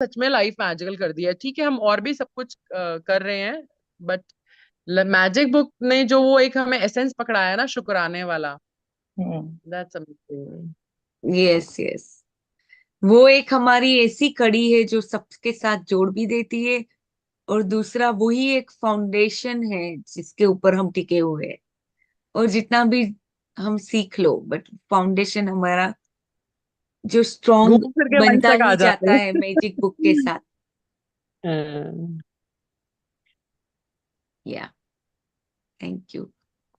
सच में life magical कर दिया है। ठीक है, हम और भी सब कुछ कर रहे हैं, बट मैजिक बुक ने जो वो एक हमें एसेंस पकड़ाया ना, शुक्राने वाला, hmm. That's amazing. Yes yes, वो एक हमारी ऐसी कड़ी है जो सबके साथ जोड़ भी देती है, और दूसरा वही एक फाउंडेशन है जिसके ऊपर हम टिके हुए हैं। और जितना भी हम सीख लो, बट फाउंडेशन हमारा जो स्ट्रॉन्ग घूम फिर के वहीं बनता तक आ ही जाते जाता हैं। है मैजिक बुक के साथ। हम्म। या, थैंक यू।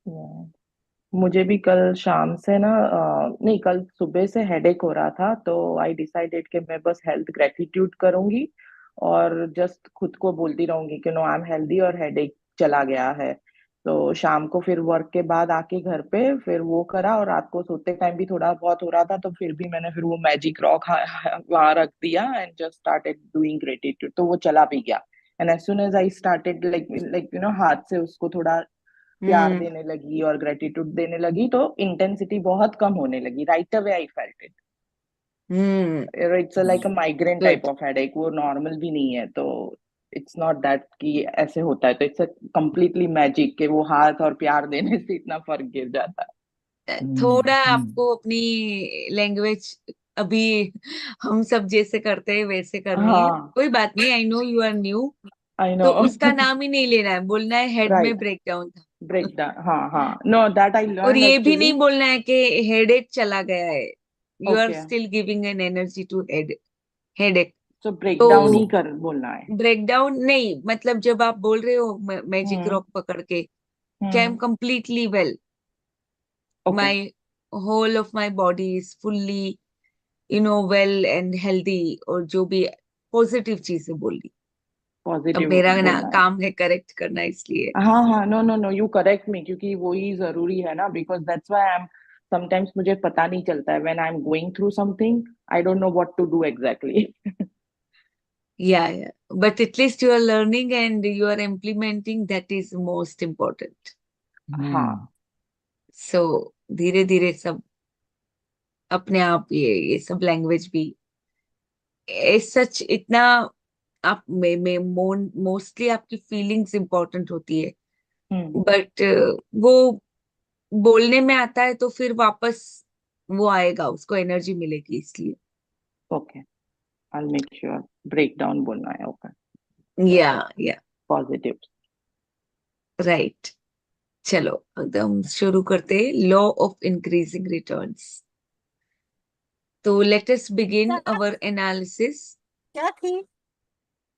Yeah. मुझे भी कल शाम से ना, नहीं, कल सुबह से हेडेक हो रहा था, तो आई डिसाइडेड कि मैं बस हेल्थ ग्रेटिट्यूड करूंगी और जस्ट खुद को बोलती रहूंगी कि नो आई एम हेल्दी, और हेडेक चला गया है। तो शाम को फिर वर्क के बाद आके घर पे फिर वो करा, और रात को सोते टाइम भी थोड़ा बहुत हो रहा था, तो फिर भी मैंने फिर वो मैजिक रॉक वहां रख दिया and just started doing gratitude, तो वो चला भी गया। And as soon as I started like like हाथ से उसको थोड़ा प्यार देने लगी और ग्रेटिट्यूड देने लगी, तो इंटेंसिटी बहुत कम होने लगी। Right away I felt it. Hmm. It's like a migraine type good. Of headache, वो नॉर्मल भी नहीं है, तो इट्स नॉट दैट कि ऐसे होता है, तो इट्स अ कम्प्लीटली मैजिक के वो हाथ और प्यार देने से इतना फर्क गिर जाता थोड़ा है। आपको अपनी लैंग्वेज अभी हम सब जैसे करते हैं वैसे करनी है। हाँ, कोई बात नहीं, I know you are new. I know. तो उसका नाम ही नहीं लेना है, बोलना है हेड में राइट, ब्रेकडाउन था। ब्रेक डाउन, हाँ हाँ, नो दैट आई और लर्न ये भी एक्चुअली। नहीं बोलना है कि हेडेक चला गया है। You are okay, still giving an energy to headache. So break तो डाउन ही कर बोलना है। ब्रेकडाउन नहीं, मतलब जब आप बोल रहे हो मैजिक हम्म रॉक पकड़ के, कि I am hmm. completely well, okay, my whole of my body is fully well and healthy, और जो भी पॉजिटिव चीजें बोली। अब पॉजिटिव मेरा ना बोलना है। काम है करेक्ट करना, इसलिए। हाँ हाँ, no no no, you correct me, क्योंकि वो ही जरूरी है ना, because that's why I am sometimes मुझे पता नहीं चलता है when I am going through something, I don't know what to do exactly. Yeah, but at least you are learning and you are implementing, that is most important. हाँ, So धीरे धीरे सब अपने आप, ये सब लैंग्वेज भी सच इतना, आप में मोस्टली आपकी फीलिंग्स इंपॉर्टेंट होती है, हम्म। बट वो बोलने में आता है तो फिर वापस वो आएगा, उसको एनर्जी मिलेगी, इसलिए। Okay, I make sure break down बोलना है। ओके, या या पॉजिटिव। राइट। चलो एकदम शुरू करते, लॉ ऑफ इंक्रीजिंग रिटर्न्स। तो लेट अस बिगिन क्या अवर एनालिसिस क्या थी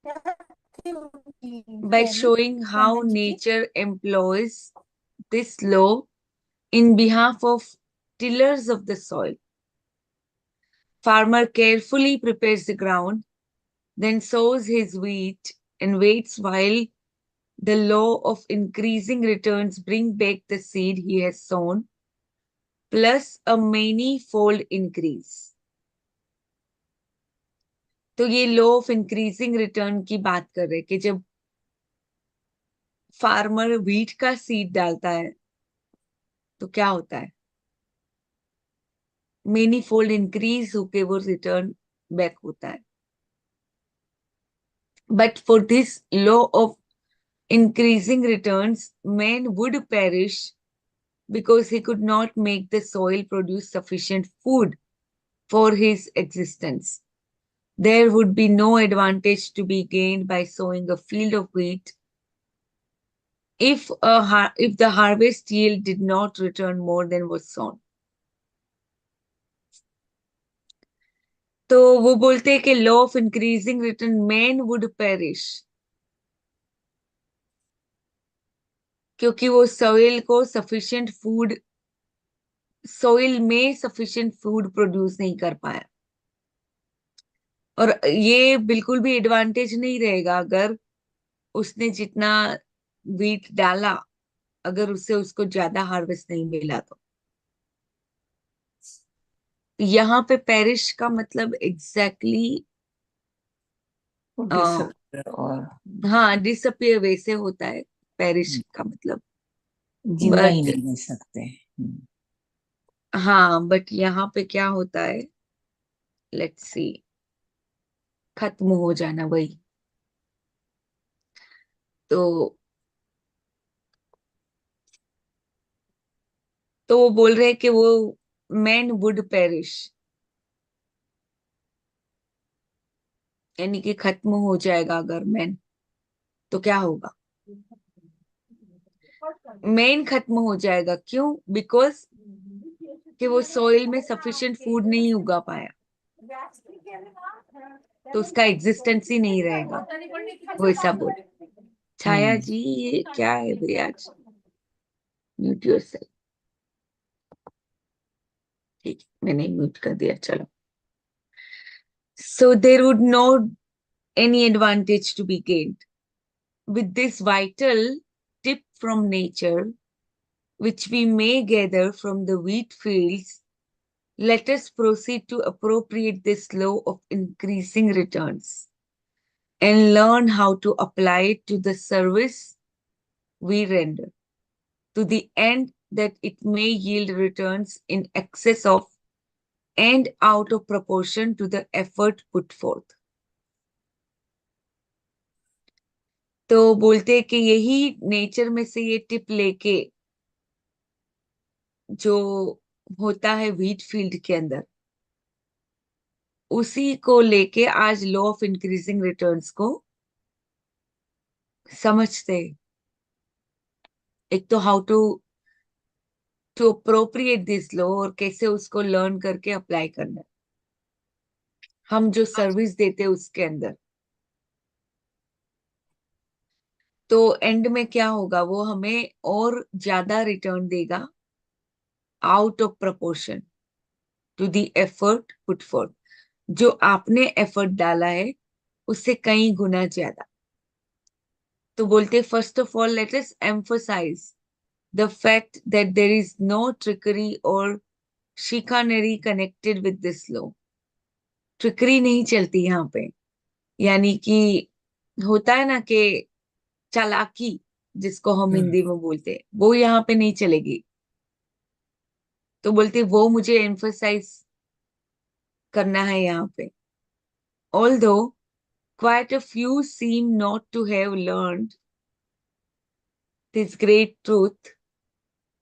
क्या थी उनकी by theory showing how energy की? nature employs this law in behalf of tillers of the soil. Farmer carefully prepares the ground, then sows his wheat and waits while the law of increasing returns bring back the seed he has sown plus a many-fold increase. तो ये law of increasing return की बात कर रहे हैं कि जब farmer wheat का सीड डालता है तो क्या होता है, मेनी फोल्ड इंक्रीज होके वो रिटर्न बैक होता है। But for this law of increasing returns, man would perish because he could not make the soil produce sufficient food for his existence. There would be no advantage to be gained by sowing a field of wheat if the harvest yield did not return more than was sown. तो वो बोलते हैं कि law of increasing return, man would perish, क्योंकि वो soil में sufficient food produce नहीं कर पाया। और ये बिल्कुल भी एडवांटेज नहीं रहेगा अगर उसने जितना वीट डाला, अगर उससे उसको ज्यादा हार्वेस्ट नहीं मिला तो। यहाँ पे पेरिश का मतलब एग्जैक्टली डिसअपियर और हाँ, डिसअपियर वैसे होता है पेरिश का मतलब। जिंदा ही बट नहीं रह सकते। हाँ, बट यहाँ पे क्या होता है, लेट्स सी। खत्म हो जाना, वही। तो वो बोल रहे हैं कि वो मैन वुड पेरिश, यानी कि खत्म हो जाएगा अगर मैन, तो क्या होगा? मैन खत्म हो जाएगा, क्यों? बिकॉज कि वो सॉइल में सफिशिएंट फूड नहीं उगा पाया, तो उसका एग्जिस्टेंस ही नहीं रहेगा, वो ऐसा बोले। छाया जी, ये क्या है भैया? Mute yourself. ठीक है, मैंने म्यूट कर दिया, चलो। So there would not any advantage to be gained. With this vital tip from nature, which we may gather from the wheat fields, let us proceed to appropriate this law of increasing returns and learn how to apply it to the service we render, to the end that it may yield returns in excess of and out of proportion to the effort put forth. तो बोलते हैं कि यही nature में से ये tip लेके जो होता है व्हीट फील्ड के अंदर, उसी को लेके आज लॉ ऑफ इंक्रीजिंग रिटर्न्स को समझते हैं। एक तो how to appropriate this law, और कैसे उसको लर्न करके अप्लाई करना है हम जो सर्विस देते हैं उसके अंदर। तो एंड में क्या होगा, वो हमें और ज्यादा रिटर्न देगा out of proportion to the effort put for. जो आपने एफर्ट डाला है उससे कई गुना ज्यादा। तो बोलते, first of all let us emphasize the fact that there is no trickery or chicanery connected with this law. Trickery नहीं चलती यहाँ पे, यानी कि होता है ना कि चालाकी, जिसको हम हिंदी में बोलते हैं, वो यहाँ पे नहीं चलेगी। तो बोलते वो मुझे एम्फसाइज करना है यहाँ पे। Although quite a few seem not to have learned this great truth,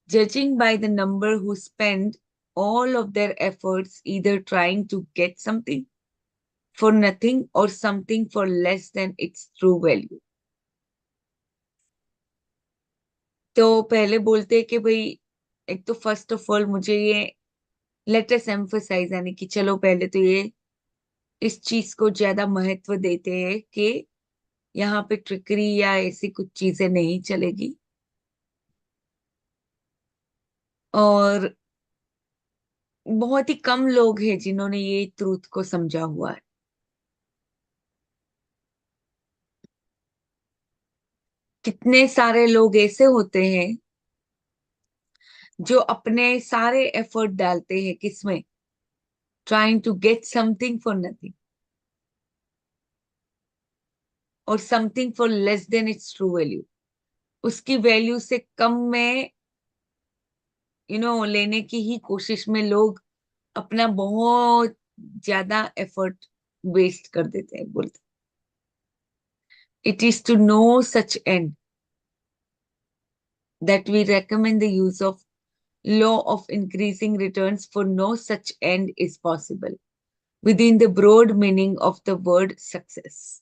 judging by the number who spend all of their efforts either trying to get something for nothing or something for less than its true value. तो पहले बोलते हैं कि भाई, एक तो first of all मुझे ये लेट अस एम्फसाइज, यानी कि चलो पहले तो ये इस चीज को ज्यादा महत्व देते हैं कि यहाँ पे ट्रिकरी या ऐसी कुछ चीजें नहीं चलेगी। और बहुत ही कम लोग हैं जिन्होंने ये ट्रूथ को समझा हुआ है। कितने सारे लोग ऐसे होते हैं जो अपने सारे एफर्ट डालते हैं किसमें? Trying to get something for nothing, और something for less than its true value. उसकी वैल्यू से कम में लेने की ही कोशिश में लोग अपना बहुत ज्यादा एफर्ट वेस्ट कर देते हैं। बोलते, it is to know such and that we recommend the use of law of increasing returns, for no such end is possible within the broad meaning of the word success.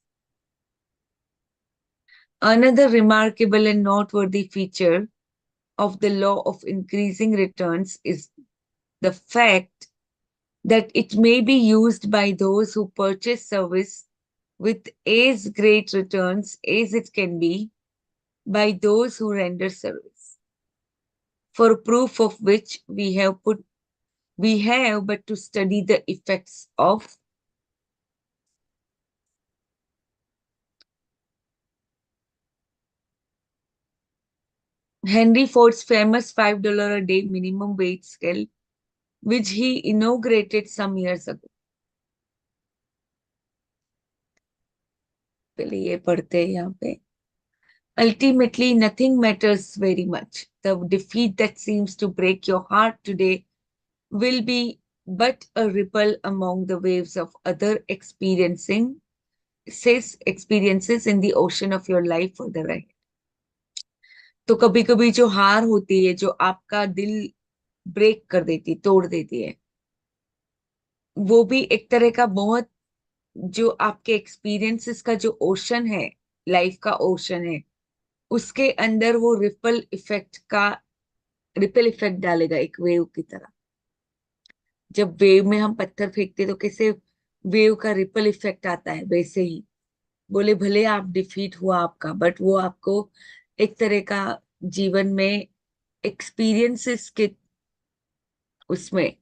Another remarkable and noteworthy feature of the law of increasing returns is the fact that it may be used by those who purchase service with as great returns as it can be by those who render service. For proof of which we have but to study the effects of Henry Ford's famous $5 a day minimum wage scale, which he inaugurated some years ago. पहले ये पढ़ते हैं यहाँ पे। Ultimately, nothing matters very much. The defeat that seems to break your heart today will be but a ripple among the waves of other experiencing says experiences in the ocean of your life for the right. तो कभी कभी जो हार होती है, जो आपका दिल ब्रेक कर देती, तोड़ देती है, वो भी एक तरह का बहुत, जो आपके एक्सपीरियंसेस का जो ओशन है, लाइफ का ओशन है, उसके अंदर वो रिपल इफेक्ट डालेगा एक वेव की तरह। जब वेव में हम पत्थर फेंकते तो कैसे वेव का रिपल इफेक्ट आता है, वैसे ही बोले भले आप डिफीट हुआ आपका, बट वो आपको एक तरह का जीवन में एक्सपीरियंसेस के उसमें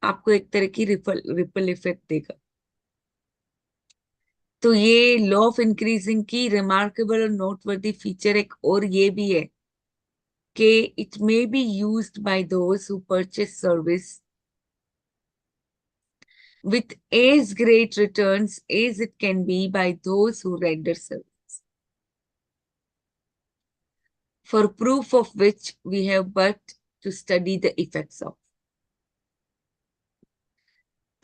आपको एक तरह की रिपल इफेक्ट देगा। तो ये लॉ ऑफ इंक्रीजिंग की रिमार्केबल और नोटवर्दी फीचर एक और ये भी है कि it may be used by those who purchase service with as great returns as it can be by those who render service. For proof of which we have but to study the effects of.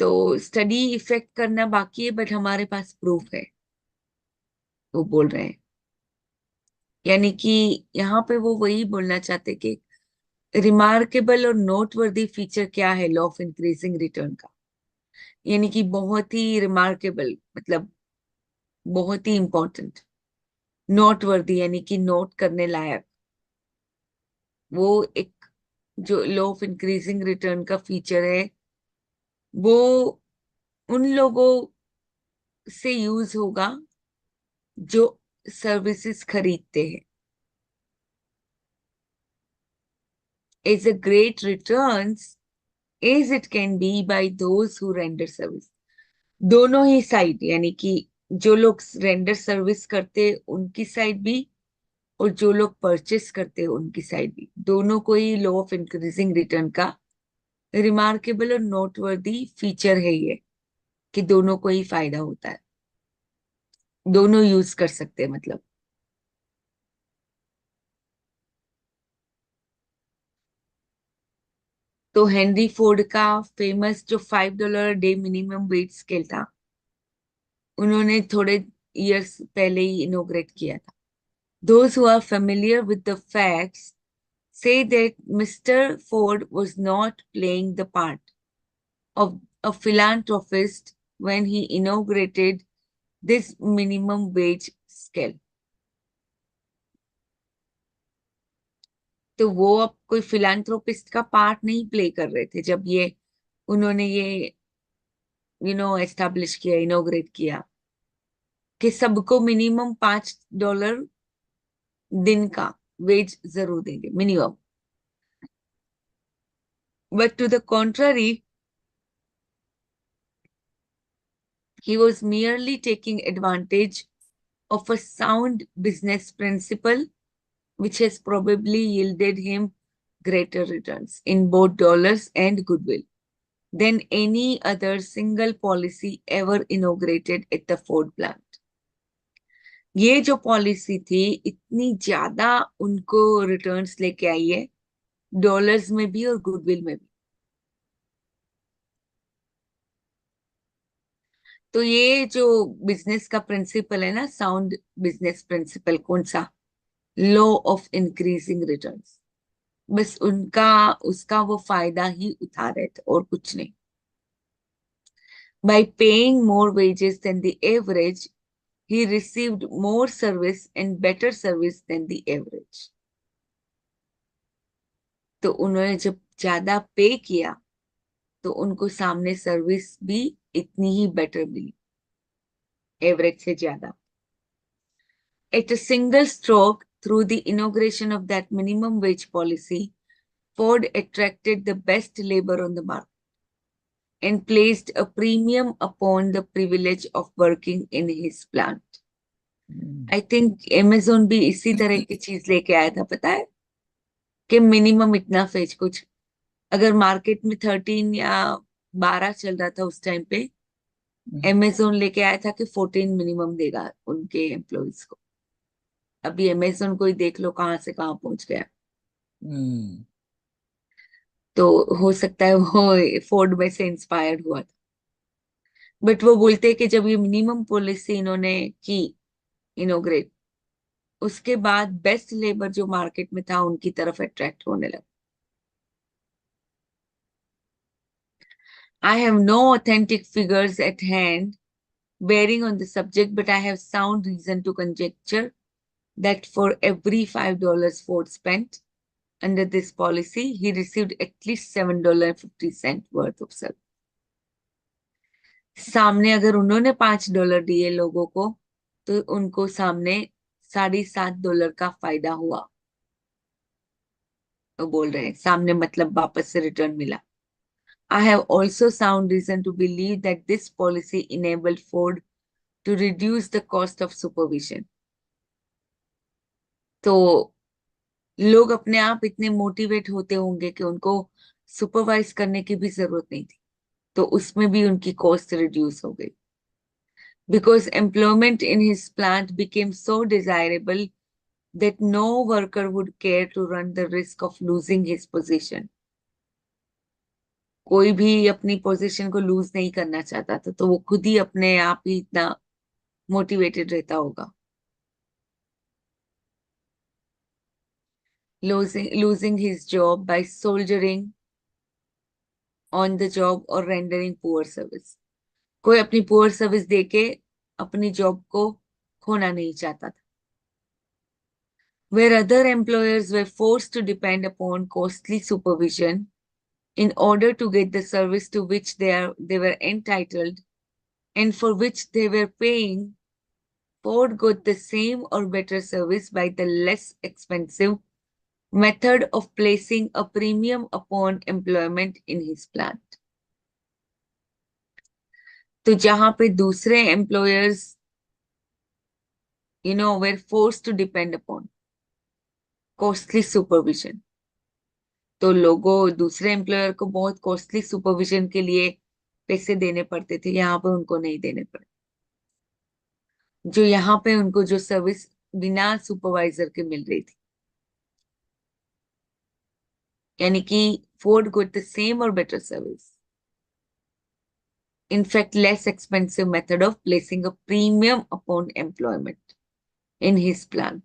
तो study effect करना बाकी है, but हमारे पास proof है, वो बोल रहे हैं। यानी कि यहाँ पे वो वही बोलना चाहते कि रिमार्केबल और नोटवर्दी फीचर क्या है लॉ ऑफ इंक्रीजिंग रिटर्न का। यानी कि बहुत ही रिमार्केबल मतलब बहुत ही इंपॉर्टेंट, नोटवर्दी यानी कि नोट करने लायक, वो एक जो लॉ ऑफ इंक्रीजिंग रिटर्न का फीचर है, वो उन लोगों से यूज होगा जो सर्विसेज खरीदते हैं। As a great returns as it can be by those who render service. दोनों ही साइड, यानी कि जो लोग रेंडर सर्विस करते उनकी साइड भी, और जो लोग परचेस करते हैं उनकी साइड भी, दोनों को ही लॉ ऑफ इंक्रीजिंग रिटर्न का रिमार्केबल और नोटवर्दी फीचर है ये, कि दोनों को ही फायदा होता है, दोनों यूज कर सकते हैं मतलब। तो हेनरी फोर्ड का फेमस जो $5 डे मिनिमम वेज स्केल था, उन्होंने थोड़े इयर्स पहले ही इनोग्रेट किया था। Those who are familiar with the facts say that Mr. Ford was not playing the part of a philanthropist when he inaugurated this minimum wage scale. तो वो अब कोई फिलांथ्रोपिस्ट का पार्ट नहीं प्ले कर रहे थे जब ये उन्होंने ये एस्टैब्लिश किया, इनोग्रेट किया कि सबको मिनिमम $5 दिन का वेज जरूर देंगे, minimum. But to the contrary, he was merely taking advantage of a sound business principle which has probably yielded him greater returns in both dollars and goodwill than any other single policy ever inaugurated at the Ford plant. ये जो policy थी इतनी ज्यादा उनको returns लेके आई है, dollars में भी और गुडविल में भी। तो ये जो बिजनेस का प्रिंसिपल है ना, साउंड बिजनेस प्रिंसिपल, कौन सा? लॉ ऑफ इंक्रीजिंग रिटर्न्स, बस उनका उसका वो फायदा ही उठा रहे थे और कुछ नहीं। By paying more wages than the average, he received more service and better service than the average. तो उन्होंने जब ज्यादा पे किया तो उनको सामने सर्विस भी इतनी ही बेटर मिली, एवरेज से ज्यादा। At a single stroke, through the inauguration of that minimum wage policy, Ford attracted the best labor on the market and placed a premium upon the privilege of working in his plant. I think Amazon भी इसी तरह की चीज लेके आया था, पता है, कि मिनिमम इतना फेच कुछ, अगर मार्केट में 13 या 12 चल रहा था उस टाइम पे, Amazon लेके आया था कि 14 मिनिमम देगा उनके एम्प्लॉइज को। अभी Amazon को ही देख लो कहाँ से कहाँ पहुंच गया। तो हो सकता है वो फोर्ड में से इंस्पायर्ड हुआ था। बट वो बोलते हैं कि जब ये मिनिमम पॉलिसी इन्होंने की इनोग्रेट, उसके बाद बेस्ट लेबर जो मार्केट में था उनकी तरफ अट्रैक्ट होने लगा. I have no authentic figures at hand bearing on the subject, but I have sound reason to conjecture that for every $5 Ford spent under this policy, he received at least $7.50 worth of service. सामने अगर उन्होंने $5 दिए लोगों को, तो उनको सामने $7.50 का फायदा हुआ. वो बोल रहे हैं सामने मतलब वापस से रिटर्न मिला. I have also sound reason to believe that this policy enabled Ford to reduce the cost of supervision. तो लोग अपने आप इतने मोटिवेट होते होंगे कि उनको सुपरवाइज करने की भी जरूरत नहीं थी, तो उसमें भी उनकी कॉस्ट रिड्यूस हो गई. Because employment in his plant became so desirable that no worker would care to run the risk of losing his position. कोई भी अपनी पोजीशन को लूज नहीं करना चाहता था, तो वो खुद ही अपने आप ही इतना मोटिवेटेड रहता होगा. Losing his job by soldiering on the job or rendering poor service. कोई अपनी poor service देके अपनी जॉब को खोना नहीं चाहता था. Where other employers were forced to depend upon costly supervision in order to get the service to which they were entitled and for which they were paying, Ford got the same or better service by the less expensive method of placing a premium upon employment in his plant. तो जहां पे दूसरे employers were forced to depend upon costly supervision, तो लोगों दूसरे employer को बहुत costly supervision के लिए पैसे देने पड़ते थे, यहाँ पे उनको नहीं देने पड़े. जो यहाँ पे उनको जो सर्विस बिना सुपरवाइजर के मिल रही थी, यानी कि फोर्ड गॉट द सेम और better service. In fact, less expensive method of placing a premium upon employment in his plant.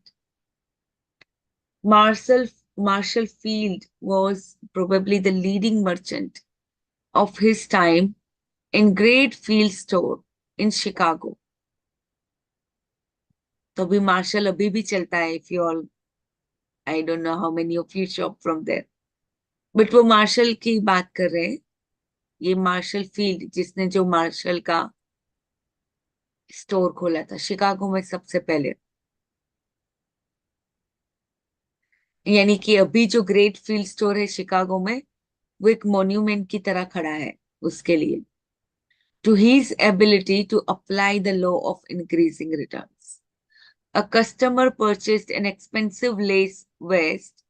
Marshall Field was probably the leading merchant of his time in Great Field Store in Chicago. तो अभी martial अभी भी चलता है. If you all, I don't know how many of you shop from there, but वो martial की बात कर रहे हैं. ये मार्शल फील्ड जिसने जो मार्शल का स्टोर खोला था शिकागो में सबसे पहले, यानी कि अभी जो ग्रेट फील्ड स्टोर है शिकागो में, वो एक मॉन्यूमेंट की तरह खड़ा है उसके लिए. To his ability to apply the law of increasing returns, a customer purchased an expensive lace vest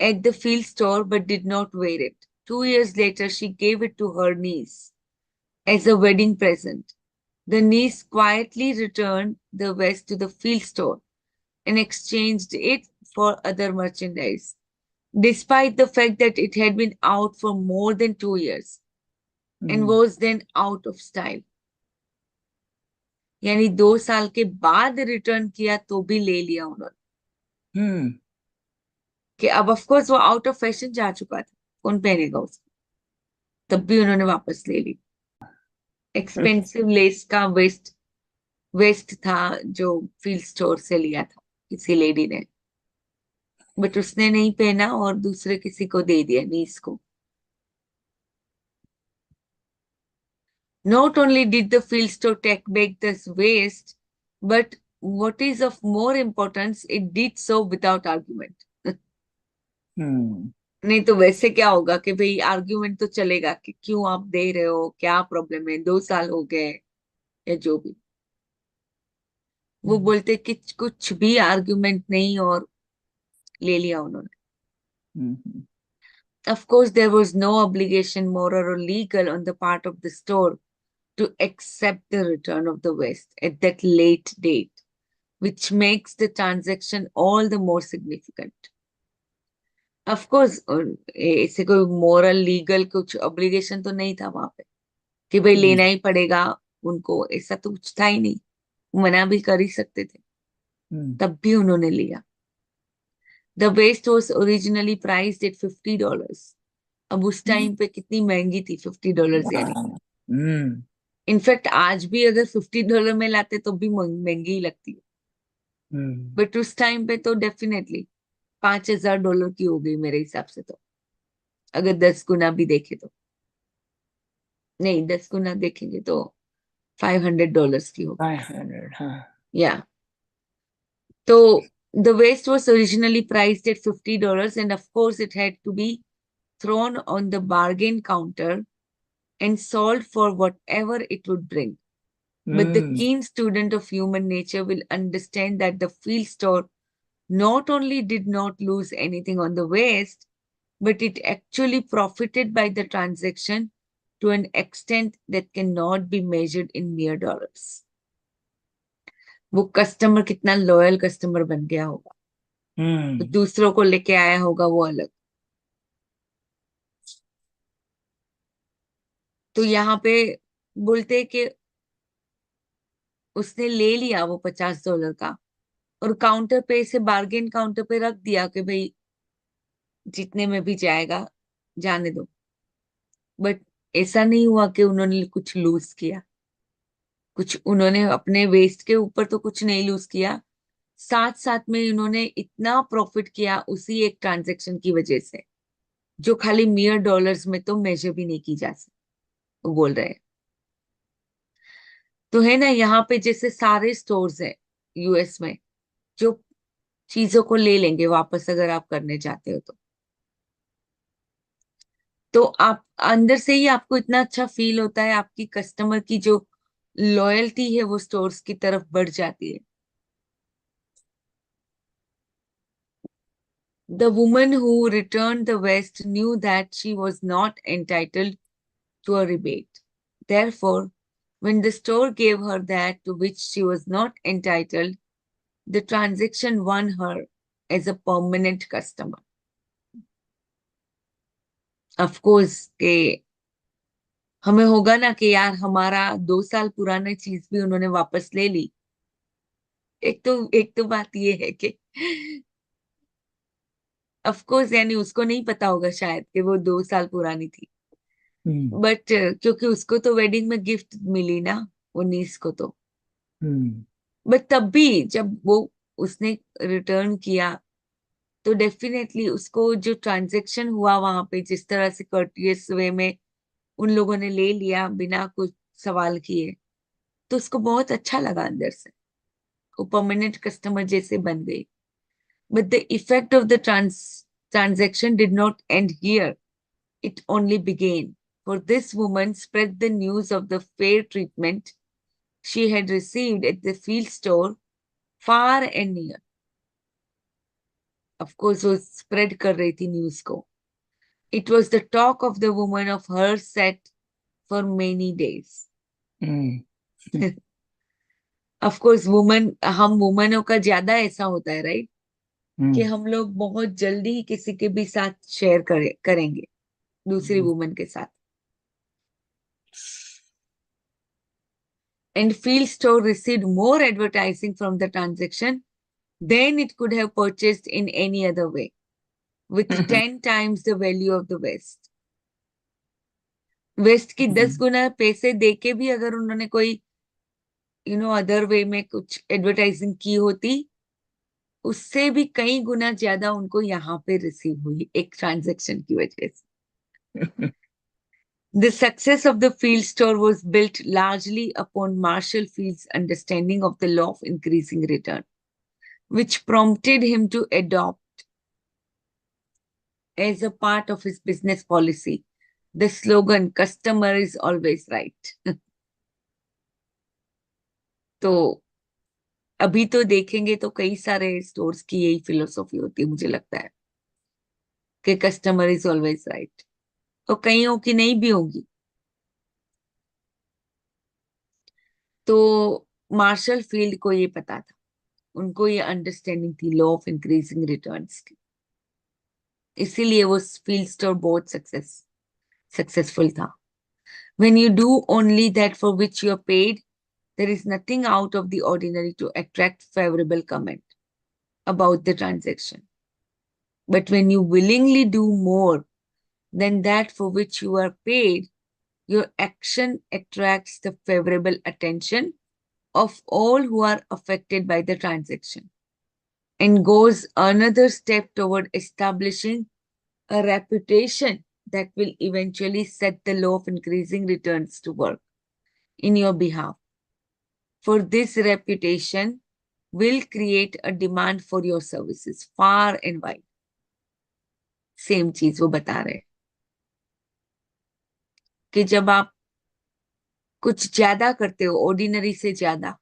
at the field store but did not wear it. 2 years later, she gave it to her niece as a wedding present. The niece quietly returned the vest to the field store and exchanged it for other merchandise, despite the fact that it had been out for more than 2 years and was then out of style. यानी 2 साल के बाद return किया तो भी ले लिया उन्होंने. कि अब ऑफ कोर्स वो आउट ऑफ फैशन जा चुका था, कौन पहनेगा उसको, तब भी उन्होंने वापस ले ली. एक्सपेंसिव लेस का वेस्ट था जो फील्ड स्टोर से लिया था किसी लेडी ने, बट उसने नहीं पहना और दूसरे किसी को दे दिया, नीस को. Not only did the field store take back this waste, but what is of more importance, it did so without argument. नहीं तो वैसे क्या होगा कि भाई आर्ग्यूमेंट तो चलेगा कि क्यों आप दे रहे हो, क्या प्रॉब्लम है, 2 साल हो गए या जो भी. वो बोलते कि कुछ भी आर्ग्यूमेंट नहीं और ले लिया उन्होंने. Of course, there was no obligation, moral or legal, on the part of the store to accept the return of the West at that late date, which makes the transaction all the more significant. Of course, ऐसे कोई moral, legal कुछ obligation तो नहीं था वहां पे. कि भाई लेना ही पड़ेगा उनको, ऐसा तो कुछ था ही नहीं, मना भी कर ही सकते थे, तब भी उन्होंने लिया। The vest was originally priced at $50। अब उस टाइम पे कितनी महंगी थी $50 यानी। इनफैक्ट आज भी अगर $50 में लाते तो भी महंगी ही लगती है, बट उस टाइम पे तो डेफिनेटली $5000 की हो गई मेरे हिसाब से तो, अगर 10 गुना भी देखे तो, नहीं 10 गुना देखेंगे तो $500 की होगी। 500, हाँ। या तो the waist was originally priced at $50, and of course it had to be thrown on the bargain counter and sold for whatever it would bring. But the keen student of human nature will understand that the field store not only did not lose anything on the waist, but it actually profited by the transaction to an extent that cannot be measured in mere dollars. वो customer कितना loyal customer बन गया होगा, तो दूसरों को लेके आया होगा वो अलग। तो यहाँ पे बोलते कि उसने ले लिया वो $50 का, और काउंटर पे से बार्गेन काउंटर पे रख दिया कि भाई जितने में भी जाएगा जाने दो। बट ऐसा नहीं हुआ कि उन्होंने कुछ लूज किया, कुछ उन्होंने अपने वेस्ट के ऊपर तो कुछ नहीं लूज किया, साथ साथ में इन्होंने इतना प्रॉफिट किया उसी एक ट्रांजेक्शन की वजह से, जो खाली मियर डॉलर्स में तो मेजर भी नहीं की जा सकती, वो बोल रहे हैं। तो है ना, यहाँ पे जैसे सारे स्टोर्स है यूएस में जो चीजों को ले लेंगे वापस अगर आप करने चाहते हो तो आप अंदर से ही आपको इतना अच्छा फील होता है, आपकी कस्टमर की जो लॉयल्टी है वो स्टोर्स की तरफ बढ़ जाती है। The woman who returned the vest knew that she was not entitled to a rebate. Therefore, when the store gave her that to which she was not entitled, the transaction won her as a permanent customer. Of course, के हमें होगा ना कि यार हमारा 2 साल पुरानी चीज भी उन्होंने वापस ले ली। एक तो बात ये है कि ऑफ कोर्स यानी उसको नहीं पता होगा शायद कि वो 2 साल पुरानी थी, बट क्योंकि उसको तो वेडिंग में गिफ्ट मिली ना वो नीस को तो, बट तब भी जब वो उसने रिटर्न किया तो डेफिनेटली उसको जो ट्रांजेक्शन हुआ वहां पे जिस तरह से कर्टियस वे में उन लोगों ने ले लिया बिना कुछ सवाल किए, तो उसको बहुत अच्छा लगा अंदर से, वो परमानेंट कस्टमर जैसे बन गई। But the effect of the transaction did not end here. It only began, for this woman spread the news of the fair treatment she had received at the field store far and near. Of course, वो spread कर रही थी news को। It was the talk of the woman of her set for many days. Of course, हम वुमनों का ज्यादा ऐसा होता है राइट, कि हम लोग बहुत जल्दी किसी के भी साथ शेयर करेंगे दूसरी वुमन के साथ। And field store received more advertising from the transaction than it could have purchased in any other way, with 10 times the value of the West. Vest की 10 गुना पैसे देके भी अगर उन्होंने कोई अदर वे में कुछ एडवर्टाइजिंग की होती, उससे भी कई गुना ज्यादा उनको यहाँ पे रिसीव हुई एक ट्रांजैक्शन की वजह से। The success of the field store was built largely upon Marshall Field's understanding of the law of increasing return, which prompted him to adopt as a part of his business policy the slogan "Customer is always right." तो अभी तो देखेंगे तो कई सारे stores की यही philosophy होती है, मुझे लगता है कि कस्टमर इज ऑलवेज राइट, और कईयों की नहीं भी होगी। तो मार्शल फील्ड को ये पता था, उनको ये अंडरस्टैंडिंग थी लॉ ऑफ इंक्रीजिंग रिटर्न्स की, इसीलिए वो फील्ड स्टोर बहुत सक्सेसफुल था। When you do only that for which you are paid, there is nothing out of the ordinary to attract favorable comment about the transaction. But when you willingly do more than that for which you are paid, your action attracts the favorable attention of all who are affected by the transaction and goes another step toward establishing a reputation that will eventually set the law of increasing returns to work in your behalf. For this reputation will create a demand for your services far and wide. Same चीज वो बता रहे हैं कि जब आप कुछ ज्यादा करते हो, ऑर्डिनरी से ज्यादा,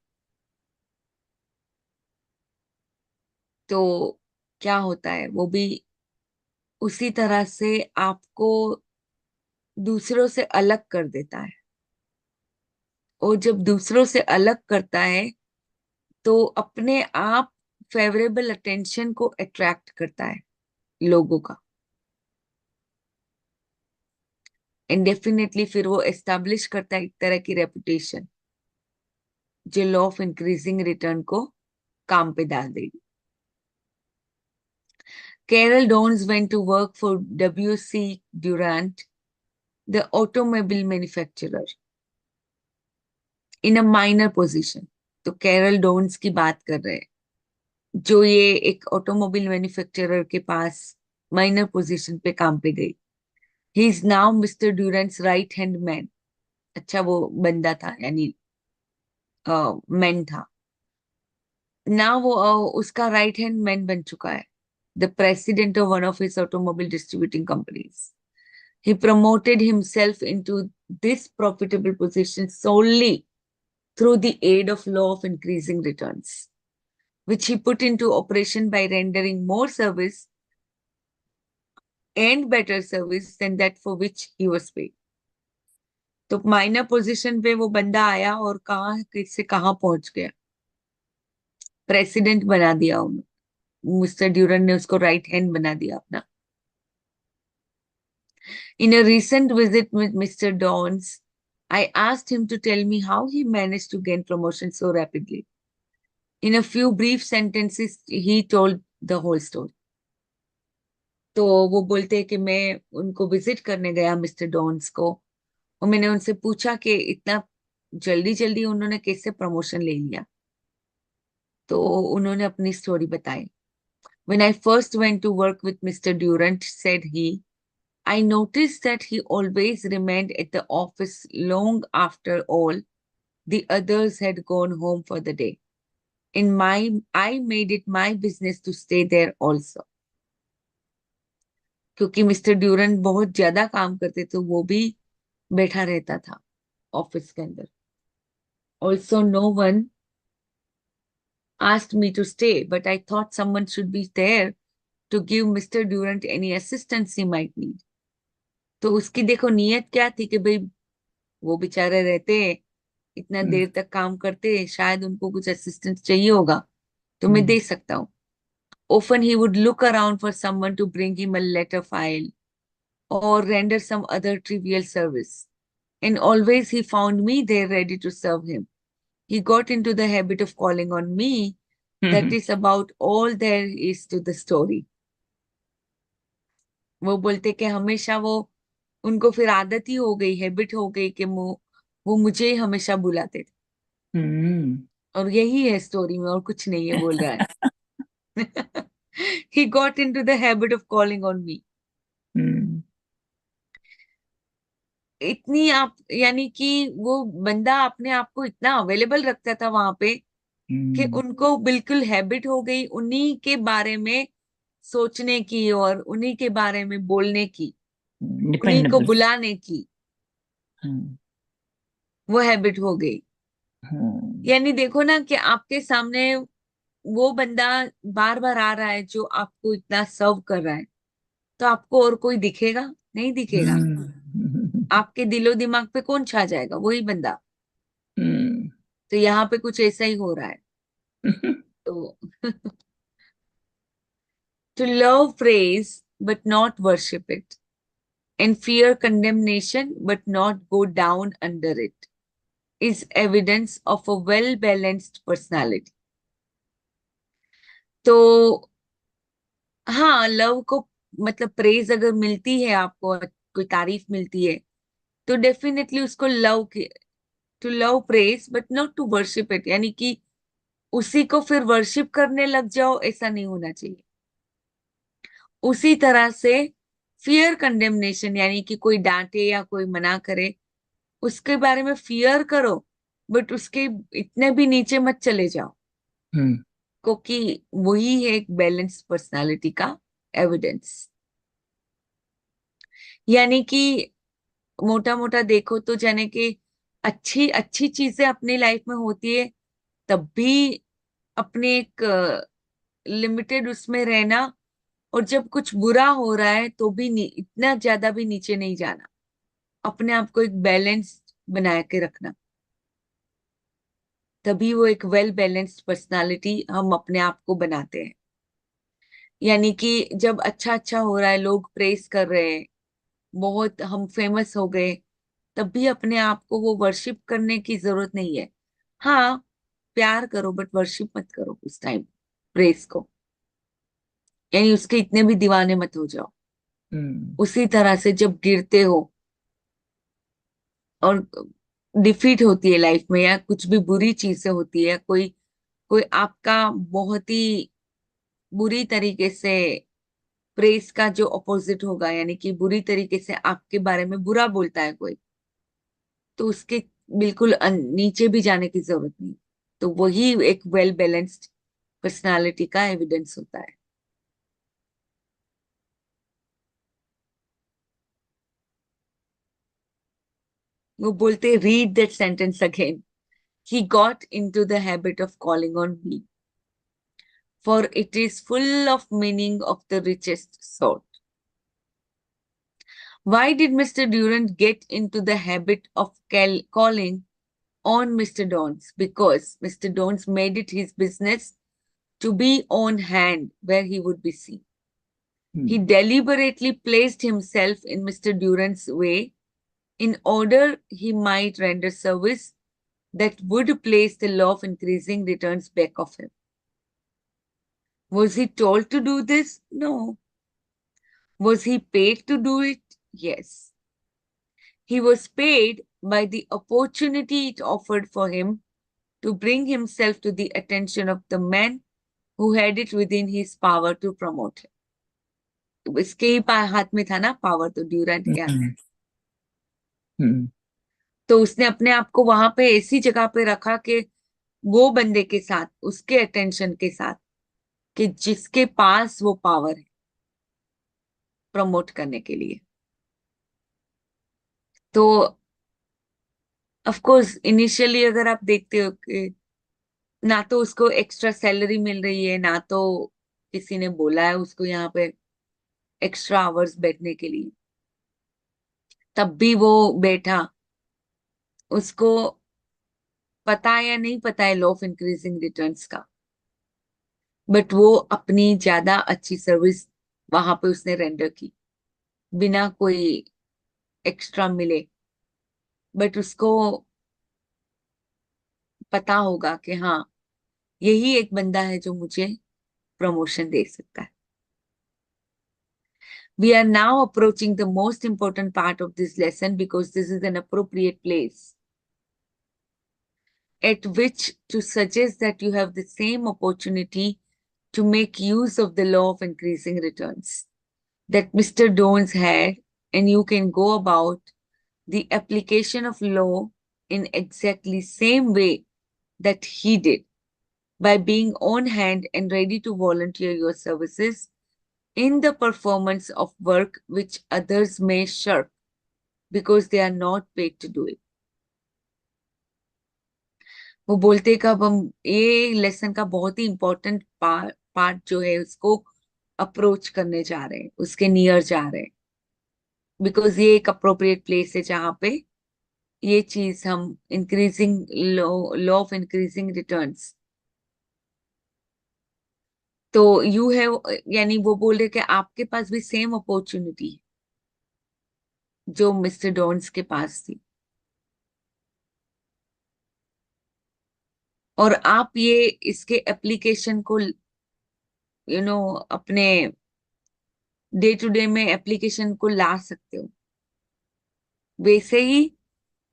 तो क्या होता है, वो भी उसी तरह से आपको दूसरों से अलग कर देता है। और जब दूसरों से अलग करता है तो अपने आप फेवरेबल अटेंशन को अट्रैक्ट करता है लोगों का, एंड डेफिनेटली फिर वो एस्टैब्लिश करता है एक तरह की रेपुटेशन जो लॉ ऑफ इंक्रीजिंग रिटर्न को काम पे डाल देगी। Carol Downs went to work for W.C. Durant, the automobile manufacturer, in a minor position. तो कैरल डोन्स की बात कर रहे हैं, जो ये एक ऑटोमोबाइल मैन्युफैक्चरर के पास माइनर पोजीशन पे काम पे गई। He is now mister Durant's right hand man. अच्छा, वो बंदा था, यानी मैन था। ना वो उसका राइट हैंड मैन बन चुका है, the president of one of his automobile distributing companies. He promoted himself into this profitable position solely through the aid of law of increasing returns, which he put into operation by rendering more service and better service than that for which he was paid. तो minor position पे वो बंदा आया और कहाँ से कहाँ पहुंच गया, प्रेसिडेंट बना दिया उन्होंने। मिस्टर ड्यूरन ने उसको राइट हैंड बना दिया अपना। In a recent visit with Mr. Dawes, I asked him to tell me how he managed to gain promotion so rapidly. In a few brief sentences, he told the whole story. तो वो बोलते हैं कि मैं उनको visit करने गया mister dons को, और मैंने उनसे पूछा कि इतना जल्दी जल्दी उन्होंने कैसे प्रमोशन ले लिया। तो उन्होंने अपनी स्टोरी बताई। When I first went to work with Mr. Durant, said he, I noticed that he always remained at the office long after all the others had gone home for the day. I made it my business to stay there also. क्योंकि mister Durand बहुत ज्यादा काम करते तो वो भी बैठा रहता था ऑफिस के अंदर। Also, no one asked me to stay, but I thought someone should be there to give Mr. Durant any assistance he might need. तो उसकी देखो नियत क्या थी कि भाई वो बेचारे रहते, इतना देर तक काम करते, शायद उनको कुछ असिस्टेंस चाहिए होगा तो मैं दे सकता हूँ। Often he would look around for someone to bring him a letter file or render some other trivial service, and always he found me there ready to serve him. He got into the habit of calling on me. That is about all there is to the story. वो बोलते कि हमेशा वो, उनको फिर आदत ही हो गई, हैबिट हो गई कि वो मुझे ही हमेशा बुलाते थे। और यही है स्टोरी में, और कुछ नहीं है, बोल रहा है। He got into the habit of calling on me. इतनी आप, यानी कि वो बंदा अपने आप को इतना अवेलेबल रखता था वहां पे कि उनको बिल्कुल हैबिट हो गई उन्हीं के बारे में सोचने की और उन्हीं के बारे में बोलने की, उन्हीं को बुलाने की, वो हैबिट हो गई। यानी देखो ना कि आपके सामने वो बंदा बार बार आ रहा है जो आपको इतना सर्व कर रहा है, तो आपको और कोई दिखेगा? नहीं दिखेगा। आपके दिलो दिमाग पे कौन छा जाएगा? वही बंदा। तो यहाँ पे कुछ ऐसा ही हो रहा है। तो to love praise but not worship it, and fear condemnation but not go down under it is evidence of a well balanced personality. तो हाँ, लव को मतलब प्रेज अगर मिलती है आपको, कोई तारीफ मिलती है, तो डेफिनेटली उसको love, to love praise but not to worship it, यानी कि उसी को फिर वर्शिप करने लग जाओ, ऐसा नहीं होना चाहिए। उसी तरह से फियर कंडेमनेशन, यानी कि कोई डांटे या कोई मना करे, उसके बारे में फियर करो, बट उसके इतने भी नीचे मत चले जाओ, हम्म क्योंकि वही है एक बैलेंस पर्सनालिटी का एविडेंस। यानी कि मोटा मोटा देखो तो जाने कि अच्छी अच्छी चीजें अपनी लाइफ में होती है, तब भी अपने एक लिमिटेड उसमें रहना, और जब कुछ बुरा हो रहा है तो भी इतना ज्यादा भी नीचे नहीं जाना, अपने आप को एक बैलेंस बना के रखना, तभी वो एक वेल बैलेंस्ड पर्सनालिटी हम अपने आप को बनाते हैं। यानी कि जब अच्छा अच्छा हो रहा है, लोग प्रेस कर रहे हैं, बहुत हम फेमस हो गए, तब भी अपने आप को वो वर्शिप करने की जरूरत नहीं है। हाँ, प्यार करो बट वर्शिप मत करो उस टाइम प्रेस को, यानी उसके इतने भी दीवाने मत हो जाओ। हम्म उसी तरह से जब गिरते हो और डिफीट होती है लाइफ में, या कुछ भी बुरी चीज से होती है, कोई कोई आपका बहुत ही बुरी तरीके से प्रेस का जो अपोजिट होगा, यानी कि बुरी तरीके से आपके बारे में बुरा बोलता है कोई, तो उसके बिल्कुल नीचे भी जाने की जरूरत नहीं। तो वही एक वेल बैलेंस्ड पर्सनालिटी का एविडेंस होता है। वो बोलते, read that sentence again, he got into the habit of calling on me, for it is full of meaning of the richest sort. Why did Mr. Durant get into the habit of calling on Mr. Dons? Because Mr. Dons made it his business to be on hand where he would be seen. He deliberately placed himself in Mr. Durant's way in order he might render service that would place the law of increasing returns back of him. Was he told to do this? No. Was he paid to do it? Yes. He was paid by the opportunity it offered for him to bring himself to the attention of the man who had it within his power to promote him. तो इसके ही हाथ में था ना power, तो Durand के हाथ में। हम्म तो उसने अपने आप को वहां पे ऐसी जगह पे रखा कि वो बंदे के साथ, उसके अटेंशन के साथ, कि जिसके पास वो पावर है प्रमोट करने के लिए। तो ऑफ कोर्स इनिशियली अगर आप देखते हो कि ना तो उसको एक्स्ट्रा सैलरी मिल रही है, ना तो किसी ने बोला है उसको यहाँ पे एक्स्ट्रा आवर्स बैठने के लिए, तब भी वो बैठा। उसको पता है या नहीं पता है लॉ ऑफ इंक्रीजिंग रिटर्न्स का, बट वो अपनी ज्यादा अच्छी सर्विस वहां पे उसने रेंडर की बिना कोई एक्स्ट्रा मिले। बट उसको पता होगा कि हाँ, यही एक बंदा है जो मुझे प्रमोशन दे सकता है। We are now approaching the most important part of this lesson because this is an appropriate place at which to suggest that you have the same opportunity to make use of the law of increasing returns that Mr. Dones had, and you can go about the application of law in exactly same way that he did, by being on hand and ready to volunteer your services in the performance of work which others may shirk because they are not paid to do it. वो बोलते कब हम ये lesson का बहुत ही important part जो है उसको अप्रोच करने जा रहे हैं, उसके नियर जा रहे हैं, बिकॉज ये एक अप्रोप्रिएट प्लेस है जहाँ पे ये चीज हम increasing law of increasing returns. तो यू है, यानी वो बोल रहे कि आपके पास भी सेम अपॉर्चुनिटी है जो मिस्टर डॉन्स के पास थी। और आप ये इसके एप्लीकेशन को अपने डे टू डे में एप्लीकेशन को ला सकते हो, वैसे ही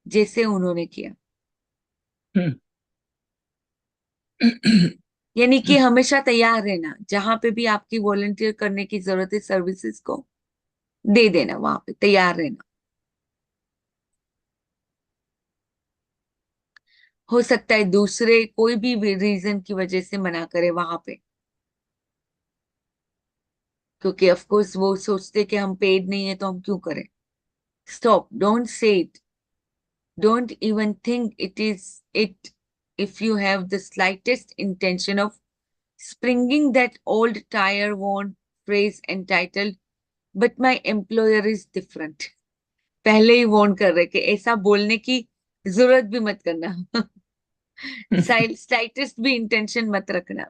जैसे उन्होंने किया। यानी कि हमेशा तैयार रहना, जहां पे भी आपकी वॉलंटियर करने की जरूरत है सर्विसेज को दे देना, वहां पे तैयार रहना। हो सकता है दूसरे कोई भी रीजन की वजह से मना करे वहां पे, क्योंकि ऑफ कोर्स वो सोचते कि हम पेड नहीं है तो हम क्यों करें। Stop, don't say it, don't even think it is it if you have the slightest intention of springing that old tire worn phrase entitled but my employer is different। पहले ही वार्न कर रहे कि ऐसा बोलने की जरूरत भी मत करना। स्लाइटेस्ट भी इंटेंशन मत रखना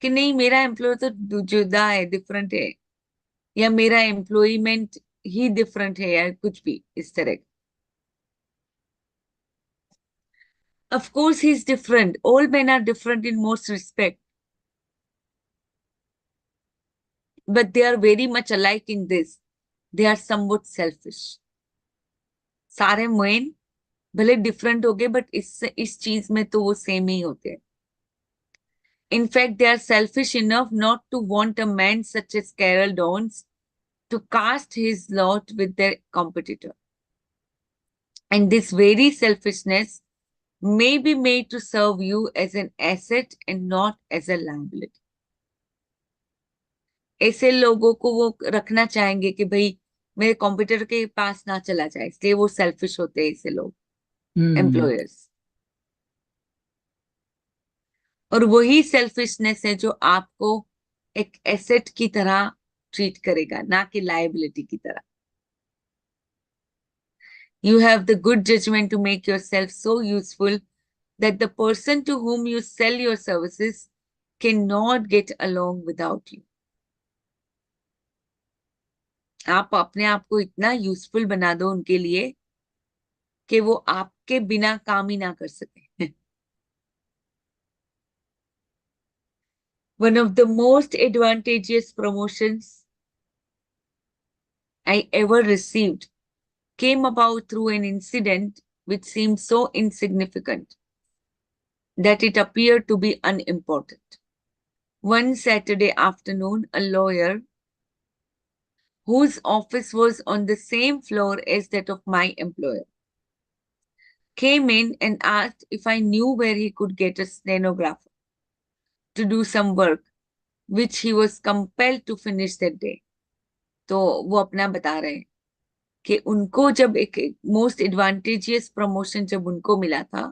कि नहीं मेरा एम्प्लॉयर तो जुदा है, डिफरेंट है, या मेरा एम्प्लॉयमेंट ही डिफरेंट है, या कुछ भी इस तरह। Of course he is different, all men are different in most respect, but they are very much alike in this, they are somewhat selfish। सारे मेन भले डिफरेंट हो गए बट इस चीज में तो वो सेम ही होते हैं। In fact, they are selfish enough not to want a man such as Carol Downs to cast his lot with their competitor. And this very selfishness may be made to serve you as an asset and not as a liability। ऐसे लोगों को वो रखना चाहेंगे कि भाई मेरे computer के पास ना चला जाए, इसलिए वो सेल्फिश होते हैं ऐसे लोग, एम्प्लॉयर्स। और वही सेल्फिशनेस है जो आपको एक एसेट की तरह ट्रीट करेगा, ना कि लायबिलिटी की तरह। You have the good judgment to make yourself so useful that the person to whom you sell your services cannot get along without you। आप अपने आप को इतना यूजफुल बना दो उनके लिए कि वो आपके बिना काम ही ना कर सके। One of the most advantageous promotions I ever received came about through an incident which seemed so insignificant that it appeared to be unimportant। One Saturday afternoon, a lawyer whose office was on the same floor as that of my employer came in and asked if I knew where he could get a stenographer to do some work which he was compelled to finish that day। तो वो अपना बता रहे हैं कि उनको जब एक मोस्ट एडवांटेजियस प्रमोशन जब उनको मिला था,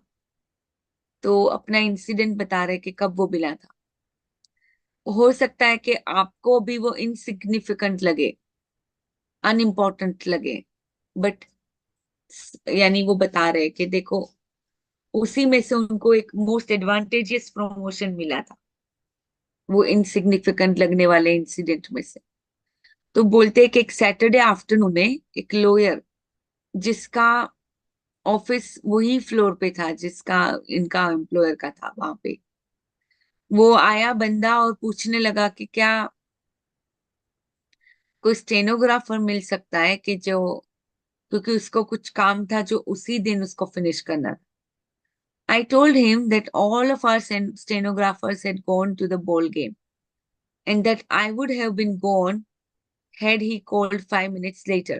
तो अपना इंसिडेंट बता रहे कि कब वो मिला था। हो सकता है कि आपको भी वो इनसिग्निफिकेंट लगे, अनइम्पोर्टेंट लगे, बट यानी वो बता रहे कि देखो उसी में से उनको एक मोस्ट एडवांटेजियस प्रमोशन मिला था, वो इनसिग्निफिकेंट लगने वाले इंसिडेंट में से। तो बोलते हैं कि एक सैटरडे आफ्टरनून में एक लॉयर जिसका ऑफिस वही फ्लोर पे था जिसका इनका एम्प्लॉयर का था, वहां पे वो आया बंदा और पूछने लगा कि क्या कोई स्टेनोग्राफर मिल सकता है कि जो, क्योंकि उसको कुछ काम था जो उसी दिन उसको फिनिश करना था। I told him that all of our stenographers had gone to the ball game and that I would have been gone had he called 5 minutes later,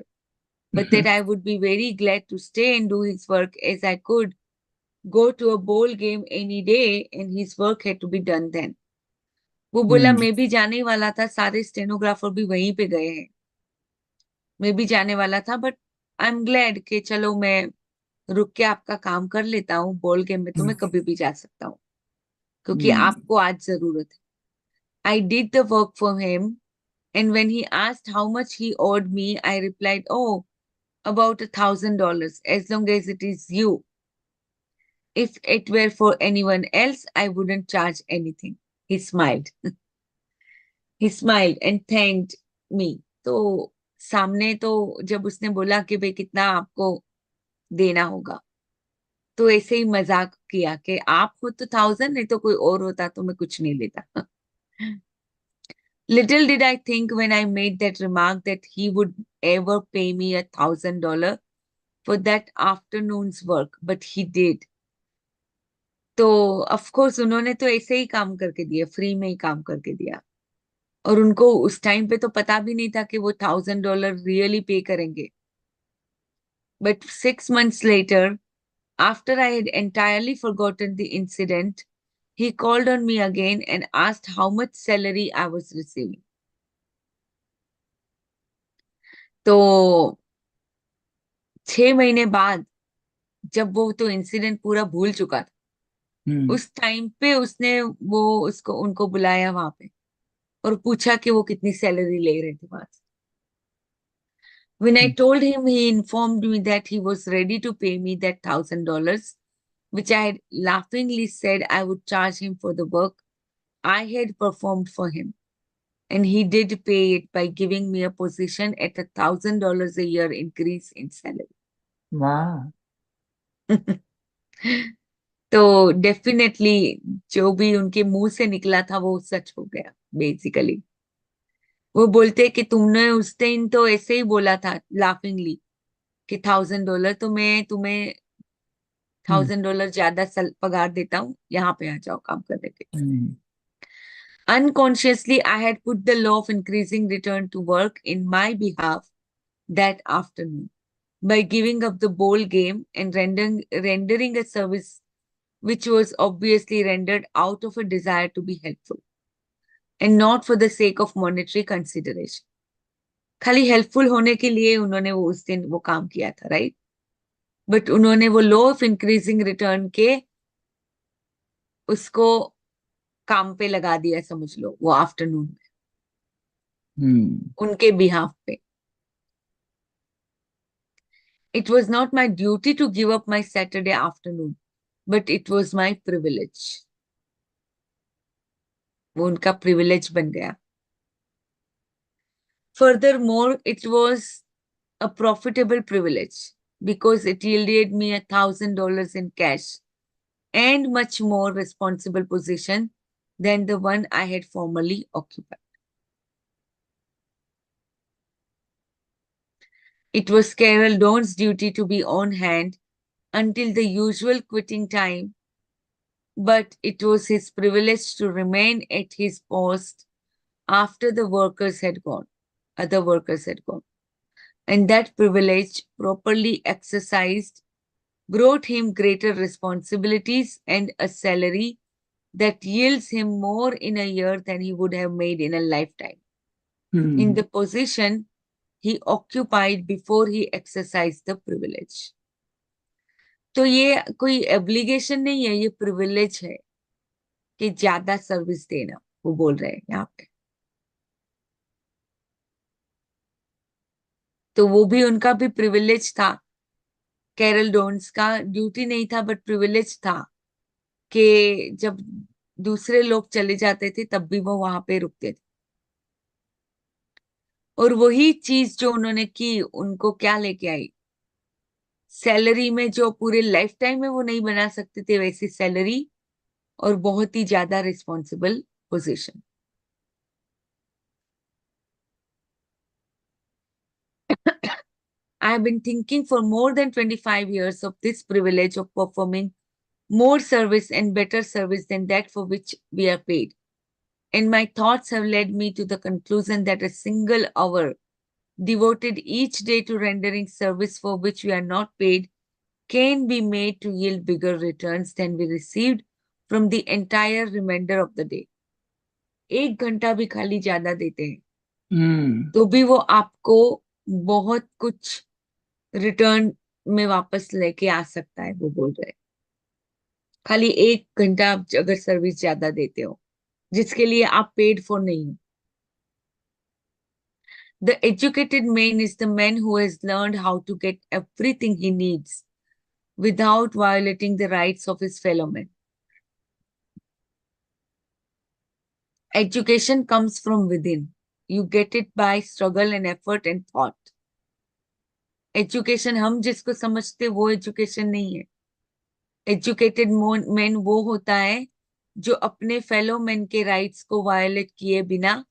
but that I would be very glad to stay and do his work as I could go to a ball game any day and his work had to be done then। वो बोला मैं भी जाने वाला था, सारे stenographer भी वहीं पे गए हैं, मैं भी जाने वाला था, बट आई एम ग्लैड कि चलो मैं रुक के आपका काम कर लेता हूँ, बॉल गेम में तो मैं कभी भी जा सकता हूँ क्योंकि आपको आज जरूरत है। I did the work for him, and when he asked how much he owed me, I replied, "Oh, about $1,000, as long as it is you. If it were for anyone else, I wouldn't charge anything." He smiled. He smiled and thanked me। तो सामने तो जब उसने बोला कि भाई कितना आपको देना होगा, तो ऐसे ही मजाक किया कि आप हो तो 1000, नहीं तो कोई और होता तो मैं कुछ नहीं लेता. Little did I think when I made that remark that he would ever pay me $1,000 for that afternoon's work, but he did. तो ऑफ कोर्स उन्होंने तो ऐसे ही काम करके दिया, फ्री में ही काम करके दिया. और उनको उस टाइम पे तो पता भी नहीं था कि वो $1,000 रियली पे करेंगे. But 6 months later, after I had entirely forgotten the incident, he called on me again and asked how much salary I was receiving. तो 6 महीने बाद, जब वो तो इंसिडेंट पूरा भूल चुका था, हम्म उस टाइम पे उसने वो उसको उनको बुलाया वहां पे और पूछा कि वो कितनी सैलरी ले रहे थे वहां से. When I told him, he informed me that he was ready to pay me that $1,000, which I had laughingly said I would charge him for the work I had performed for him. And he did pay it by giving me a position at $1,000 a year increase in salary. वाह. तो definitely जो भी उनके मुंह से निकला था वो सच हो गया बेसिकली. वो बोलते कि तुमने उस दिन तो ऐसे ही बोला था लाफिंगली कि $1,000, तो मैं तुम्हें हम्म $1,000 ज्यादा पगार देता हूँ, यहाँ पे आ जाओ काम करने के लिए. हम्म Unconsciously, I had put the law of increasing return to work in my behalf that afternoon by giving up the bowl game and rendering a service which was obviously rendered out of a desire to be helpful and not for the sake of monetary consideration. खाली helpful होने के लिए उन्होंने वो उस दिन वो काम किया था, राइट? बट उन्होंने वो लॉ ऑफ इंक्रीजिंग रिटर्न के उसको काम पे लगा दिया, समझ लो, वो आफ्टरनून में उनके बिहाफ पे. It was not my duty to give up my Saturday afternoon, but it was my privilege. वो उनका प्रिविलेज बन गया. Furthermore, it was a profitable privilege because it yielded me $1,000 in cash and much more responsible position than the one I had formerly occupied. It was Carol Dawn's duty to be on hand until the usual quitting time, but it was his privilege to remain at his post after the workers had gone, other workers had gone. And that privilege, properly exercised, brought him greater responsibilities and a salary that yields him more in a year than he would have made in a lifetime. In the position he occupied before he exercised the privilege. तो ये कोई एब्लिगेशन नहीं है, ये privilege है कि ज्यादा service देना, वो बोल रहे हैं यहाँ पे. तो वो भी उनका भी प्रिविलेज था. कैरल डोन्स का ड्यूटी नहीं था बट प्रिविलेज था कि जब दूसरे लोग चले जाते थे तब भी वो वहां पे रुकते थे. और वही चीज जो उन्होंने की उनको क्या लेके आई, सैलरी में जो पूरे लाइफ टाइम में वो नहीं बना सकते थे वैसी सैलरी और बहुत ही ज्यादा responsible position. I have been thinking for more than 25 years of this privilege of performing more service and better service than that for which we are paid. And my thoughts have led me to the conclusion that a single hour devoted each day to rendering service for which we are not paid can be made to yield bigger returns than we received from the entire remainder of the day. 1 घंटा भी खाली ज्यादा देते हैं तो भी वो आपको बहुत कुछ रिटर्न में वापस लेके आ सकता है, वो बोल रहे हैं. खाली 1 घंटा आप अगर सर्विस ज्यादा देते हो जिसके लिए आप पेड फॉर नहीं हो. The educated man is the man who has learned how to get everything he needs without violating the rights of his fellow men. Education comes from within. You get it by struggle and effort and thought. Education हम जिसको समझते वो education नहीं है. Educated man वो होता है जो अपने फेलो मैन के राइट्स को वायलेट किए बिना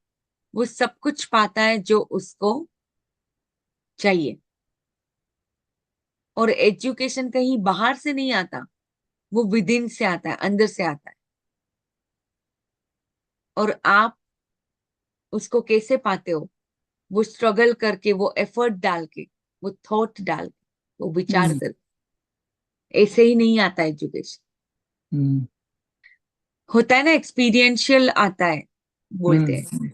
वो सब कुछ पाता है जो उसको चाहिए. और एजुकेशन कहीं बाहर से नहीं आता, वो विद इन से आता है, अंदर से आता है. और आप उसको कैसे पाते हो? वो स्ट्रगल करके, वो एफर्ट डाल के, वो थॉट डाल के, वो विचार हम्म करके. ऐसे ही नहीं आता एजुकेशन. हम्म होता है ना, एक्सपीरियंशियल आता है बोलते हैं. हम्म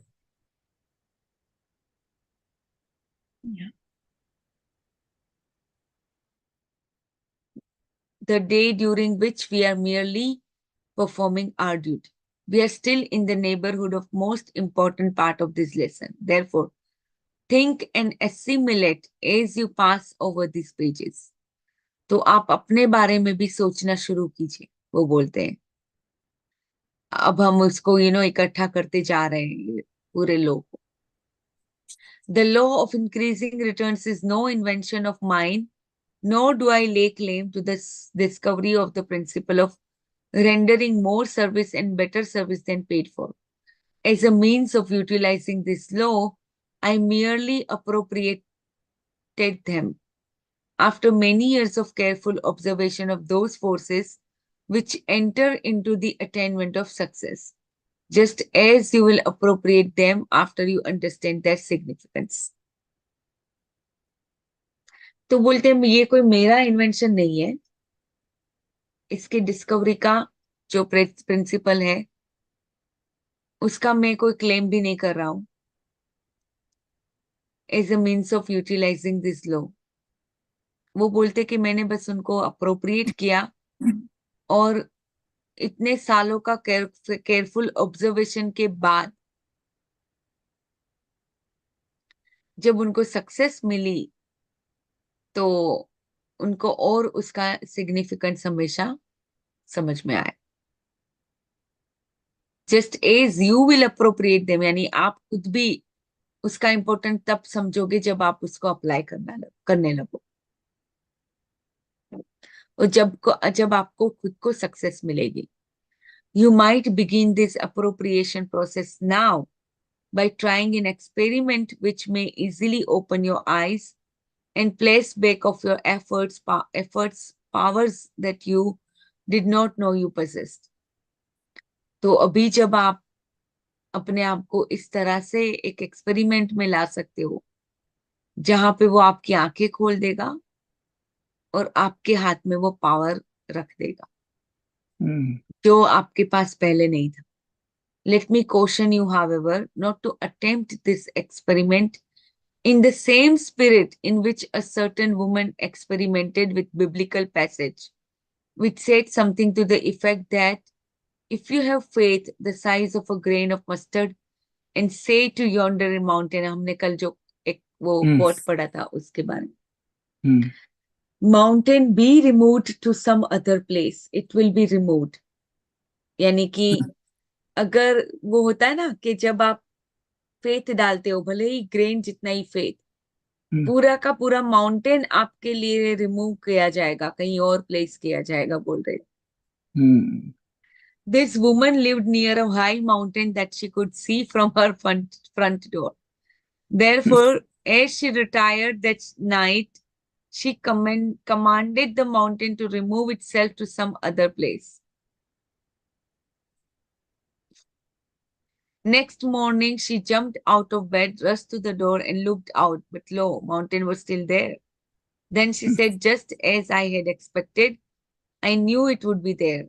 The day during which we are merely performing our duty. We are still in the neighborhood of most important part of this lesson. Therefore, think and assimilate as you pass over these pages. तो आप अपने बारे में भी सोचना शुरू कीजिए, वो बोलते हैं. अब हम उसको इकट्ठा करते जा रहे हैं ये पूरे लोग. The law of increasing returns is no invention of mine, nor do I lay claim to the discovery of the principle of rendering more service and better service than paid for. As a means of utilizing this law, I merely appropriated them after many years of careful observation of those forces which enter into the attainment of success, just as you will appropriate them after you understand their significance. तो बोलते हैं ये कोई मेरा invention नहीं है. इसके discovery का जो प्रिंसिपल है उसका मैं कोई क्लेम भी नहीं कर रहा हूं. As a means of utilising this law, वो बोलते कि मैंने बस उनको अप्रोप्रिएट किया और इतने सालों का केयरफुल ऑब्जर्वेशन के बाद जब उनको सक्सेस मिली तो उनको और उसका सिग्निफिकेंस हमेशा समझ में आया. Just as you will appropriate them, यानी आप खुद भी उसका इंपॉर्टेंट तब समझोगे जब आप उसको अप्लाई करने लगो. और जब आपको खुद को सक्सेस मिलेगी. You might begin this appropriation process now by trying an experiment which may easily open your eyes and place back of your efforts powers that you did not know you possessed. तो अभी जब आप अपने आप को इस तरह से एक एक्सपेरिमेंट में ला सकते हो जहां पे वो आपकी आंखें खोल देगा और आपके हाथ में वो पावर रख देगा जो आपके पास पहले नहीं था. Let me caution you, however, not to attempt this experiment in the same spirit in which a certain woman experimented with biblical passage, which said something to the effect that if you have faith the size of a grain of mustard and say to yonder mountain, हमने कल जो एक वो quote पढ़ा था उसके बारे में, mountain be removed to some other place, it will be removed. यानी कि अगर वो होता है ना कि जब आप फेथ डालते हो, भले ही ग्रेन जितना ही फेथ, पूरा का पूरा माउंटेन आपके लिए रिमूव किया जाएगा, कहीं और प्लेस किया जाएगा, बोल रहे. This woman lived near a high mountain that she could see from her front door. Therefore, as she retired that night, she commanded the mountain to remove itself to some other place. Next morning, she jumped out of bed, rushed to the door and looked out, but lo, mountain was still there. Then she said, just as I had expected, I knew it would be there.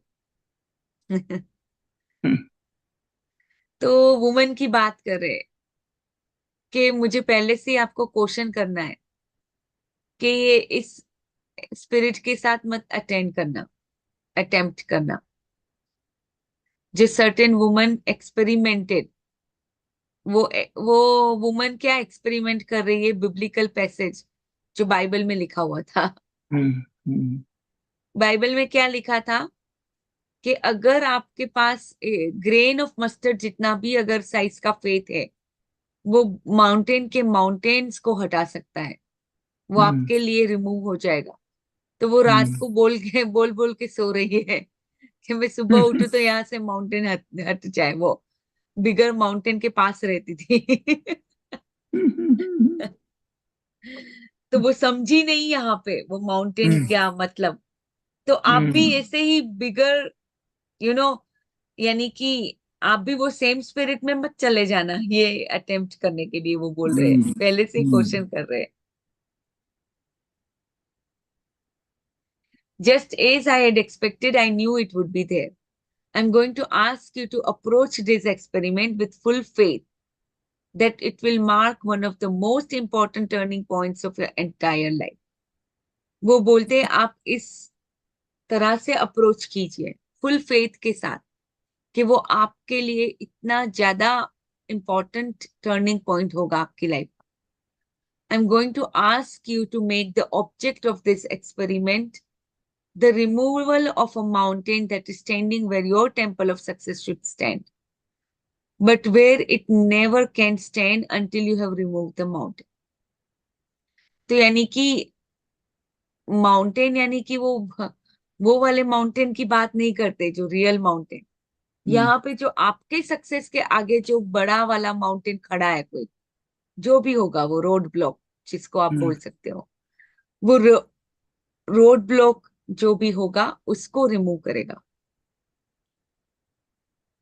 तो woman की बात कर रहे कि मुझे पहले से ही आपको क्वेश्चन करना है कि ये इस स्पिरिट के साथ मत अटेम्प्ट करना. जो सर्टेन वुमन एक्सपेरिमेंटेड, वो वुमन क्या एक्सपेरिमेंट कर रही है? बिब्लिकल पैसेज जो बाइबल में लिखा हुआ था. बाइबल में क्या लिखा था कि अगर आपके पास ग्रेन ऑफ मस्टर्ड जितना भी अगर साइज का फेथ है वो माउंटेन के माउंटेन्स को हटा सकता है, वो हम्म, आपके लिए रिमूव हो जाएगा। तो वो रात हम्म, को बोल बोल के सो रही है कि मैं सुबह उठूं तो यहाँ से माउंटेन हट जाए। वो बिगर माउंटेन के पास रहती थी। तो वो समझी नहीं यहाँ पे वो माउंटेन हम्म, क्या मतलब। तो आप भी हम्म, ऐसे ही बिगर, यू नो, यानी कि आप भी वो सेम स्पिरिट में मत चले जाना, ये अटेम्प्ट करने के लिए वो बोल रहे हैं, हम्म, पहले से ही हम्म, क्वेश्चन कर रहे हैं। Just as I had expected, I knew it would be there. I'm going to ask you to approach this experiment with full faith that it will mark one of the most important turning points of your entire life. वो बोलते हैं आप इस तरह से approach कीजिए, full faith के साथ, कि वो आपके लिए इतना ज्यादा इंपॉर्टेंट टर्निंग पॉइंट होगा आपकी life. I am going to ask you to make the object of this experiment the removal of a mountain that is standing where your temple of success should stand, but where it never can stand until you have removed the mountain. तो यानी कि mountain, यानी कि वो वाले mountain की बात नहीं करते जो रियल माउंटेन। हम्म, यहाँ पे जो आपके सक्सेस के आगे जो बड़ा वाला माउंटेन खड़ा है, कोई जो भी होगा, वो रोड ब्लॉक जिसको आप बोल हम्म, सकते हो, वो रोड ब्लॉक जो भी होगा उसको रिमूव करेगा।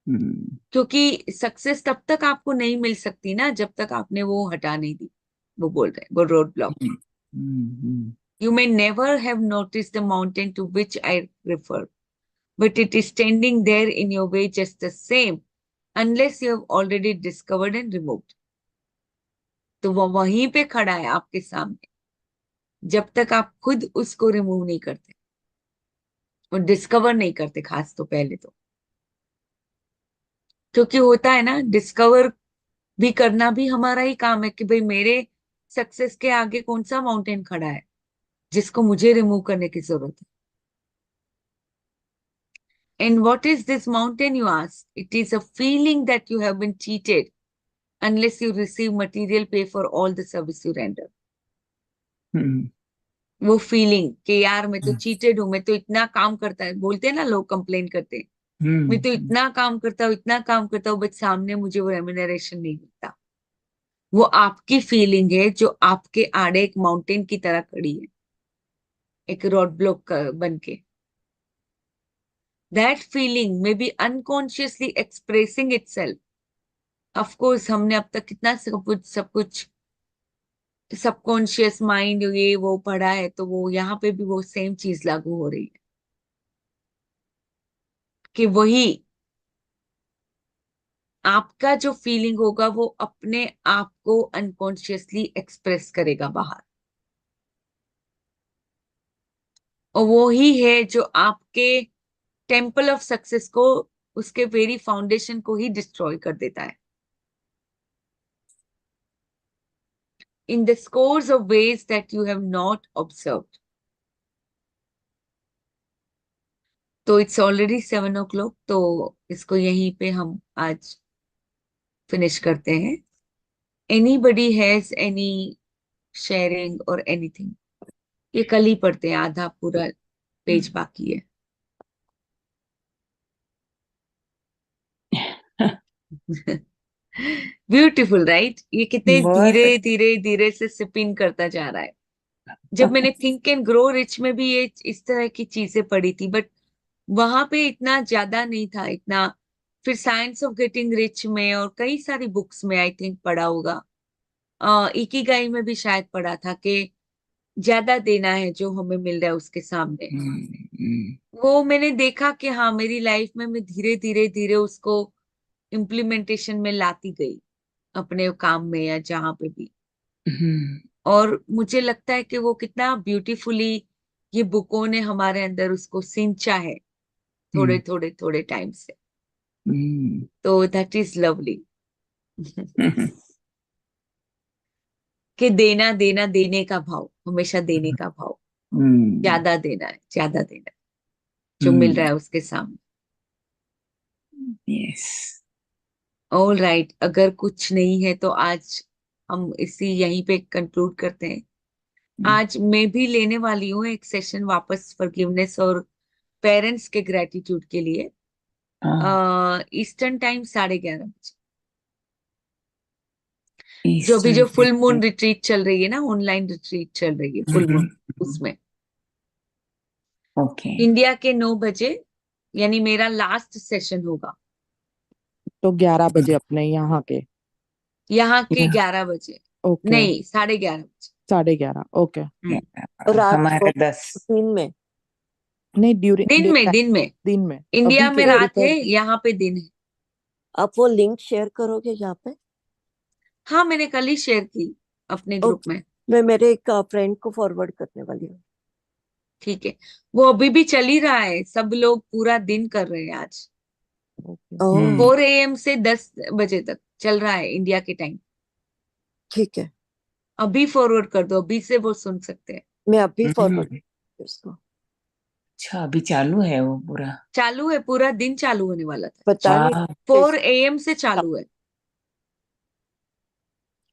हम्म, क्योंकि सक्सेस तब तक आपको नहीं मिल सकती ना जब तक आपने वो हटा नहीं दी। वो बोल रहे हैं वो road block. Hmm, you may never have noticed the mountain to which I refer, but it is standing there in your way just the same, unless you have already discovered and removed. तो वो वहीं पे खड़ा है आपके सामने, जब तक आप खुद उसको रिमूव नहीं करते और डिस्कवर नहीं करते, खास तो पहले तो। क्योंकि होता है ना, डिस्कवर भी करना भी हमारा ही काम है कि भाई मेरे सक्सेस के आगे कौन सा माउंटेन खड़ा है जिसको मुझे रिमूव करने की जरूरत है। And what is this mountain, you ask? It is a feeling that you have been cheated unless you receive material pay for all the service you render. हम्म, वो फीलिंग कि यार मैं तो चीटेड हूं, मैं तो इतना काम करता है, बोलते हैं ना लोग, कंप्लेन करते हैं, मैं तो हम्म, इतना काम करता हूँ, इतना काम करता हूँ, बट सामने मुझे वो रेम्यूनरेशन नहीं मिलता। वो आपकी फीलिंग है जो आपके आड़े एक माउंटेन की तरह खड़ी है, एक रोड ब्लॉक बन के। That feeling may be unconsciously expressing itself. Of course हमने अब तक कितना सब कुछ सबकॉन्शियस माइंड ये वो पढ़ा है, तो वो यहाँ पे भी वो सेम चीज लागू हो रही है कि वही आपका जो फीलिंग होगा वो अपने आप को अनकॉन्शियसली एक्सप्रेस करेगा बाहर। और वो ही है जो आपके टेम्पल ऑफ सक्सेस को, उसके वेरी फाउंडेशन को ही डिस्ट्रॉय कर देता है in the scores of ways that you have not observed. तो इट्स ऑलरेडी 7 o'clock, तो इसको यहीं पे हम आज फिनिश करते हैं। एनीबडी हैज एनी शेयरिंग और एनीथिंग? ये कल ही पढ़ते हैं, आधा पूरा पेज बाकी है। Beautiful right? ये कितने बहुत धीरे धीरे धीरे से सिपिन करता जा रहा है। जब मैंने थिंक एंड ग्रो रिच में भी ये इस तरह की चीजें पढ़ी थी, बट वहां पे इतना ज्यादा नहीं था इतना। फिर साइंस ऑफ गेटिंग रिच में और कई सारी बुक्स में आई थिंक पढ़ा होगा। इकिगाई में भी शायद पढ़ा था कि ज्यादा देना है जो हमें मिल रहा है उसके सामने। हम्म, वो मैंने देखा कि हाँ, मेरी लाइफ में मैं धीरे धीरे धीरे उसको इम्प्लीमेंटेशन में लाती गई, अपने काम में या जहां पे भी। हम्म, और मुझे लगता है कि वो कितना ब्यूटीफुली ये बुकों ने हमारे अंदर उसको सिंचा है, थोड़े हम्म, थोड़े थोड़े टाइम से। हम्म, तो दैट इज लवली। कि देना देना, देने का भाव, हमेशा देने का भाव, हम्म, ज्यादा देना है, ज्यादा देना है जो मिल हम्म, रहा है उसके सामने। यस। ऑल राइट, अगर कुछ नहीं है तो आज हम इसी यहीं पे कंक्लूड करते हैं। आज मैं भी लेने वाली हूँ एक सेशन वापस फॉरगिवनेस और पेरेंट्स के ग्रेटिट्यूड के लिए, हाँ, ईस्टर्न टाइम 11:30 बजे। जो भी ईस्टर्न जो फुल मून टाइम। रिट्रीट चल रही है ना, ऑनलाइन रिट्रीट चल रही है फुल मून, उसमें ओके। इंडिया के 9 बजे, यानी मेरा लास्ट सेशन होगा। तो 11 बजे अपने यहाँ के। यहाँ के 11 बजे, ओके, नहीं 11:30 बजे। 11:30, ओके। रात हमारे को 10। दिन में। नहीं, ड्यूरिंग दिन में, दिन में, दिन में। इंडिया अभी में के रात है, दोपहर। यहाँ पे दिन है। आप वो लिंक शेयर करोगे यहाँ पे? हाँ, मैंने कल ही शेयर की अपने ग्रुप ओके, में। मैं मेरे एक फ्रेंड को फॉरवर्ड करने वाली हूँ। ठीक है, वो अभी भी चल ही रहा है, सब लोग पूरा दिन कर रहे हैं आज। ओके। ओह 4 AM से 10 बजे तक चल रहा है इंडिया के टाइम। ठीक है, अभी फॉरवर्ड कर दो, अभी से वो सुन सकते हैं। मैं अभी फॉरवर्ड उसको। अच्छा, अभी चालू है वो पूरा? चालू है, पूरा दिन चालू होने वाला था। पता नहीं, वाह। 4 AM से चालू है।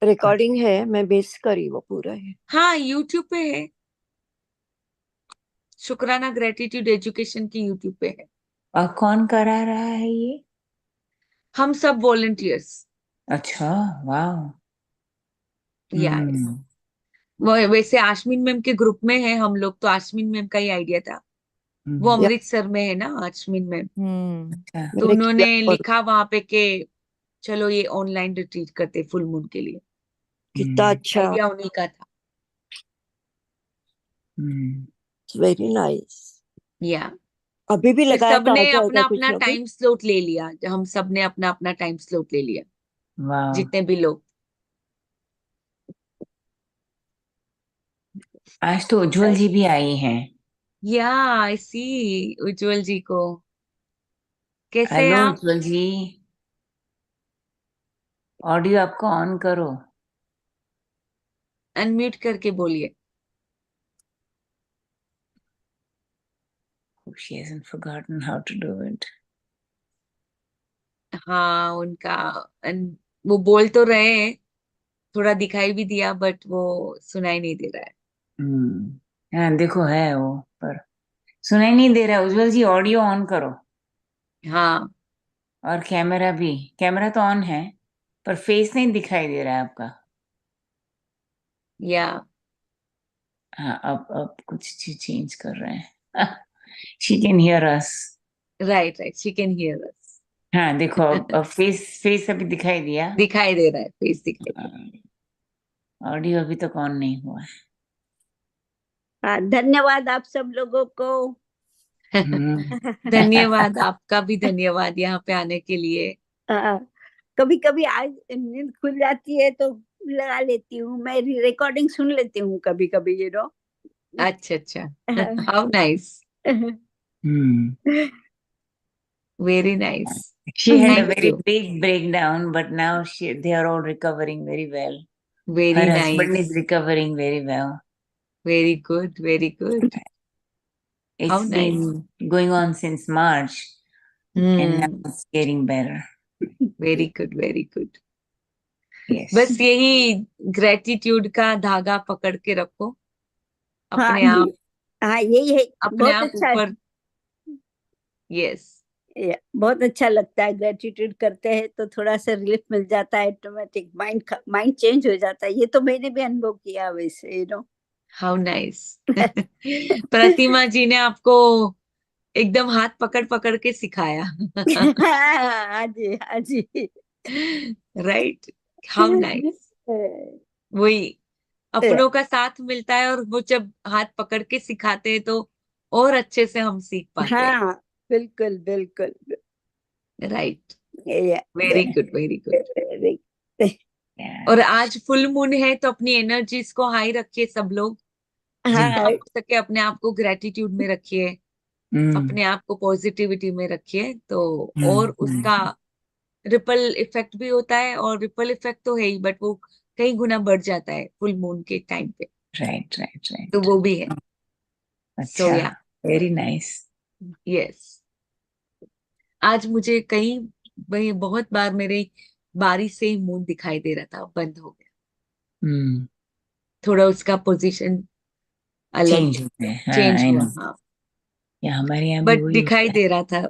रिकॉर्डिंग है, मैं मिस करी वो पूरा है। हाँ, यूट्यूब पे है, शुक्राना ग्रेटिट्यूड एजुकेशन की यूट्यूब पे है। और कौन करा रहा है ये? हम सब वॉलंटियर्स। अच्छा, वाह। या हम्म। वो वैसे आश्मिन मैम के ग्रुप में है हम लोग, तो आश्मिन मैम का ही आइडिया था। वो हम्म, या अमृतसर में है ना आश्मिन मैम, अच्छा। तो मैंने किया उन्होंने और लिखा वहां पे कि चलो ये ऑनलाइन रिट्रीट करते फुल मून के लिए। कितना हम्म। अच्छा, आइडिया उन्हीं का था। हम्म। Very nice. या अभी भी फिर लगाया तो आ सबने जाएगा अपना कुछ अपना ना कुछ। टाइम स्लॉट ले लिया, हम सबने अपना अपना टाइम स्लॉट ले लिया, वाह। जितने भी लोग। आज तो उज्जवल जी भी आई हैं। या आई सी उज्जवल जी को। कैसे हैं हेलो आप? उज्जवल जी, ऑडियो आपको ऑन करो। अनम्यूट करके बोलिए। She hasn't forgotten how to do it. हाँ, उनका वो बोल तो रहे हैं, थोड़ा दिखाई भी दिया, बट वो सुनाई नहीं दे रहा हाँ देखो है वो, पर सुनाई नहीं दे रहा। उज्जवल जी ऑडियो ऑन करो, है। हाँ। और कैमरा भी। कैमरा तो ऑन है, पर फेस नहीं दिखाई दे रहा है आपका। या हाँ, अब कुछ चीज चेंज कर रहे हैं। She can hear us. Right right, she can hear अस। हाँ देखो, अब फेस अभी दिखाई दिया। दिखाई दे रहा है, फेस दिखाई दे ऑडियो अभी तक ऑन नहीं हुआ है। हाँ, धन्यवाद आप सब लोगों को। रहा है। हम्म। धन्यवाद, आपका भी धन्यवाद यहाँ पे आने के लिए। कभी कभी आज नींद खुल जाती है तो लगा लेती हूँ, मैं रिकॉर्डिंग सुन लेती हूँ कभी कभी, अच्छा अच्छा, how nice, hmm. Very nice. She had a thank very you, big breakdown, but now they are all recovering very well. Very Her husband is nice, recovering very well. Very good, very good, how It's nice. been going on since March, and now it's getting better. Very good, very good. Yes. बस यही gratitude का धागा पकड़ के रखो, हाँ अपने जी, आप, हाँ यही है। अपने बहुत आप अच्छा, ऊपर। यस, बहुत अच्छा लगता है, ग्रेटिट्यूड करते हैं तो थोड़ा सा रिलीफ मिल जाता है, ऑटोमेटिक माइंड चेंज हो जाता है। ये तो मैंने भी अनुभव किया वैसे, हाउ नाइस। प्रतिमा जी ने आपको एकदम हाथ पकड़ पकड़ के सिखाया। हाँ जी, हाँ जी। Right, how nice. वही, अपनों का साथ मिलता है, और वो जब हाथ पकड़ के सिखाते हैं तो और अच्छे से हम सीख पाते हैं। हाँ, बिल्कुल बिल्कुल। राइट, ये- very good, very good. Yeah. और आज फुल मून है तो अपनी एनर्जीज को हाई रखिए सब लोग, जितना हाँ, हो सके अपने आप को ग्रेटिट्यूड में रखिए, Mm, अपने आप को पॉजिटिविटी में रखिए, तो और mm, उसका रिपल इफेक्ट भी होता है, और रिपल इफेक्ट तो है ही, बट वो कई गुना बढ़ जाता है फुल मून के टाइम पे, right, तो right. वो भी है। सो अच्छा, या very nice. यस, आज मुझे कहीं वही बहुत बार मेरे बारिश से ही मून दिखाई दे रहा था, बंद हो गया, हम्म थोड़ा उसका पोजीशन अलग चेंज होते हैं, हाँ चेंज आई हुआ, नो। हाँ, या हमारे यहाँ भी बट वही दिखाई होता है। दे रहा था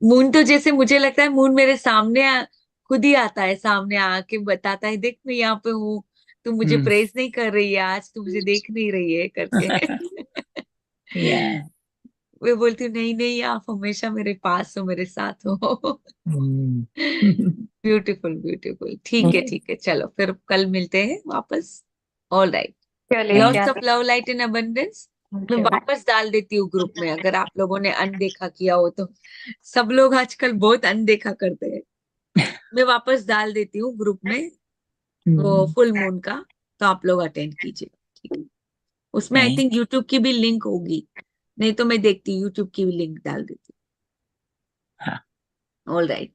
मून। तो जैसे मुझे लगता है मून मेरे सामने खुद ही आता है, सामने आके बताता है देख मैं यहाँ पे हूँ, तू मुझे हम्म प्रेस नहीं कर रही है आज, तू मुझे देख नहीं रही है करके। या मैं बोलती हूँ नहीं नहीं, आप हमेशा मेरे पास हो, मेरे साथ हो। हम्म ब्यूटीफुल ब्यूटीफुल, ठीक है, चलो फिर कल मिलते हैं वापस। ऑल राइट, चलिए लॉट्स क्या of love light in abundance. मैं चलिए वापस डाल देती हूँ ग्रुप में, अगर आप लोगों ने अनदेखा किया हो तो। सब लोग आजकल बहुत अनदेखा करते हैं। मैं वापस डाल देती हूँ ग्रुप में वो हम्म, फुल मून का, तो आप लोग अटेंड कीजिए, ठीक है। उसमें आई नहीं थिंक यूट्यूब की भी लिंक होगी, नहीं तो मैं देखती यूट्यूब की भी लिंक डाल देती हाँ हूँ। All right,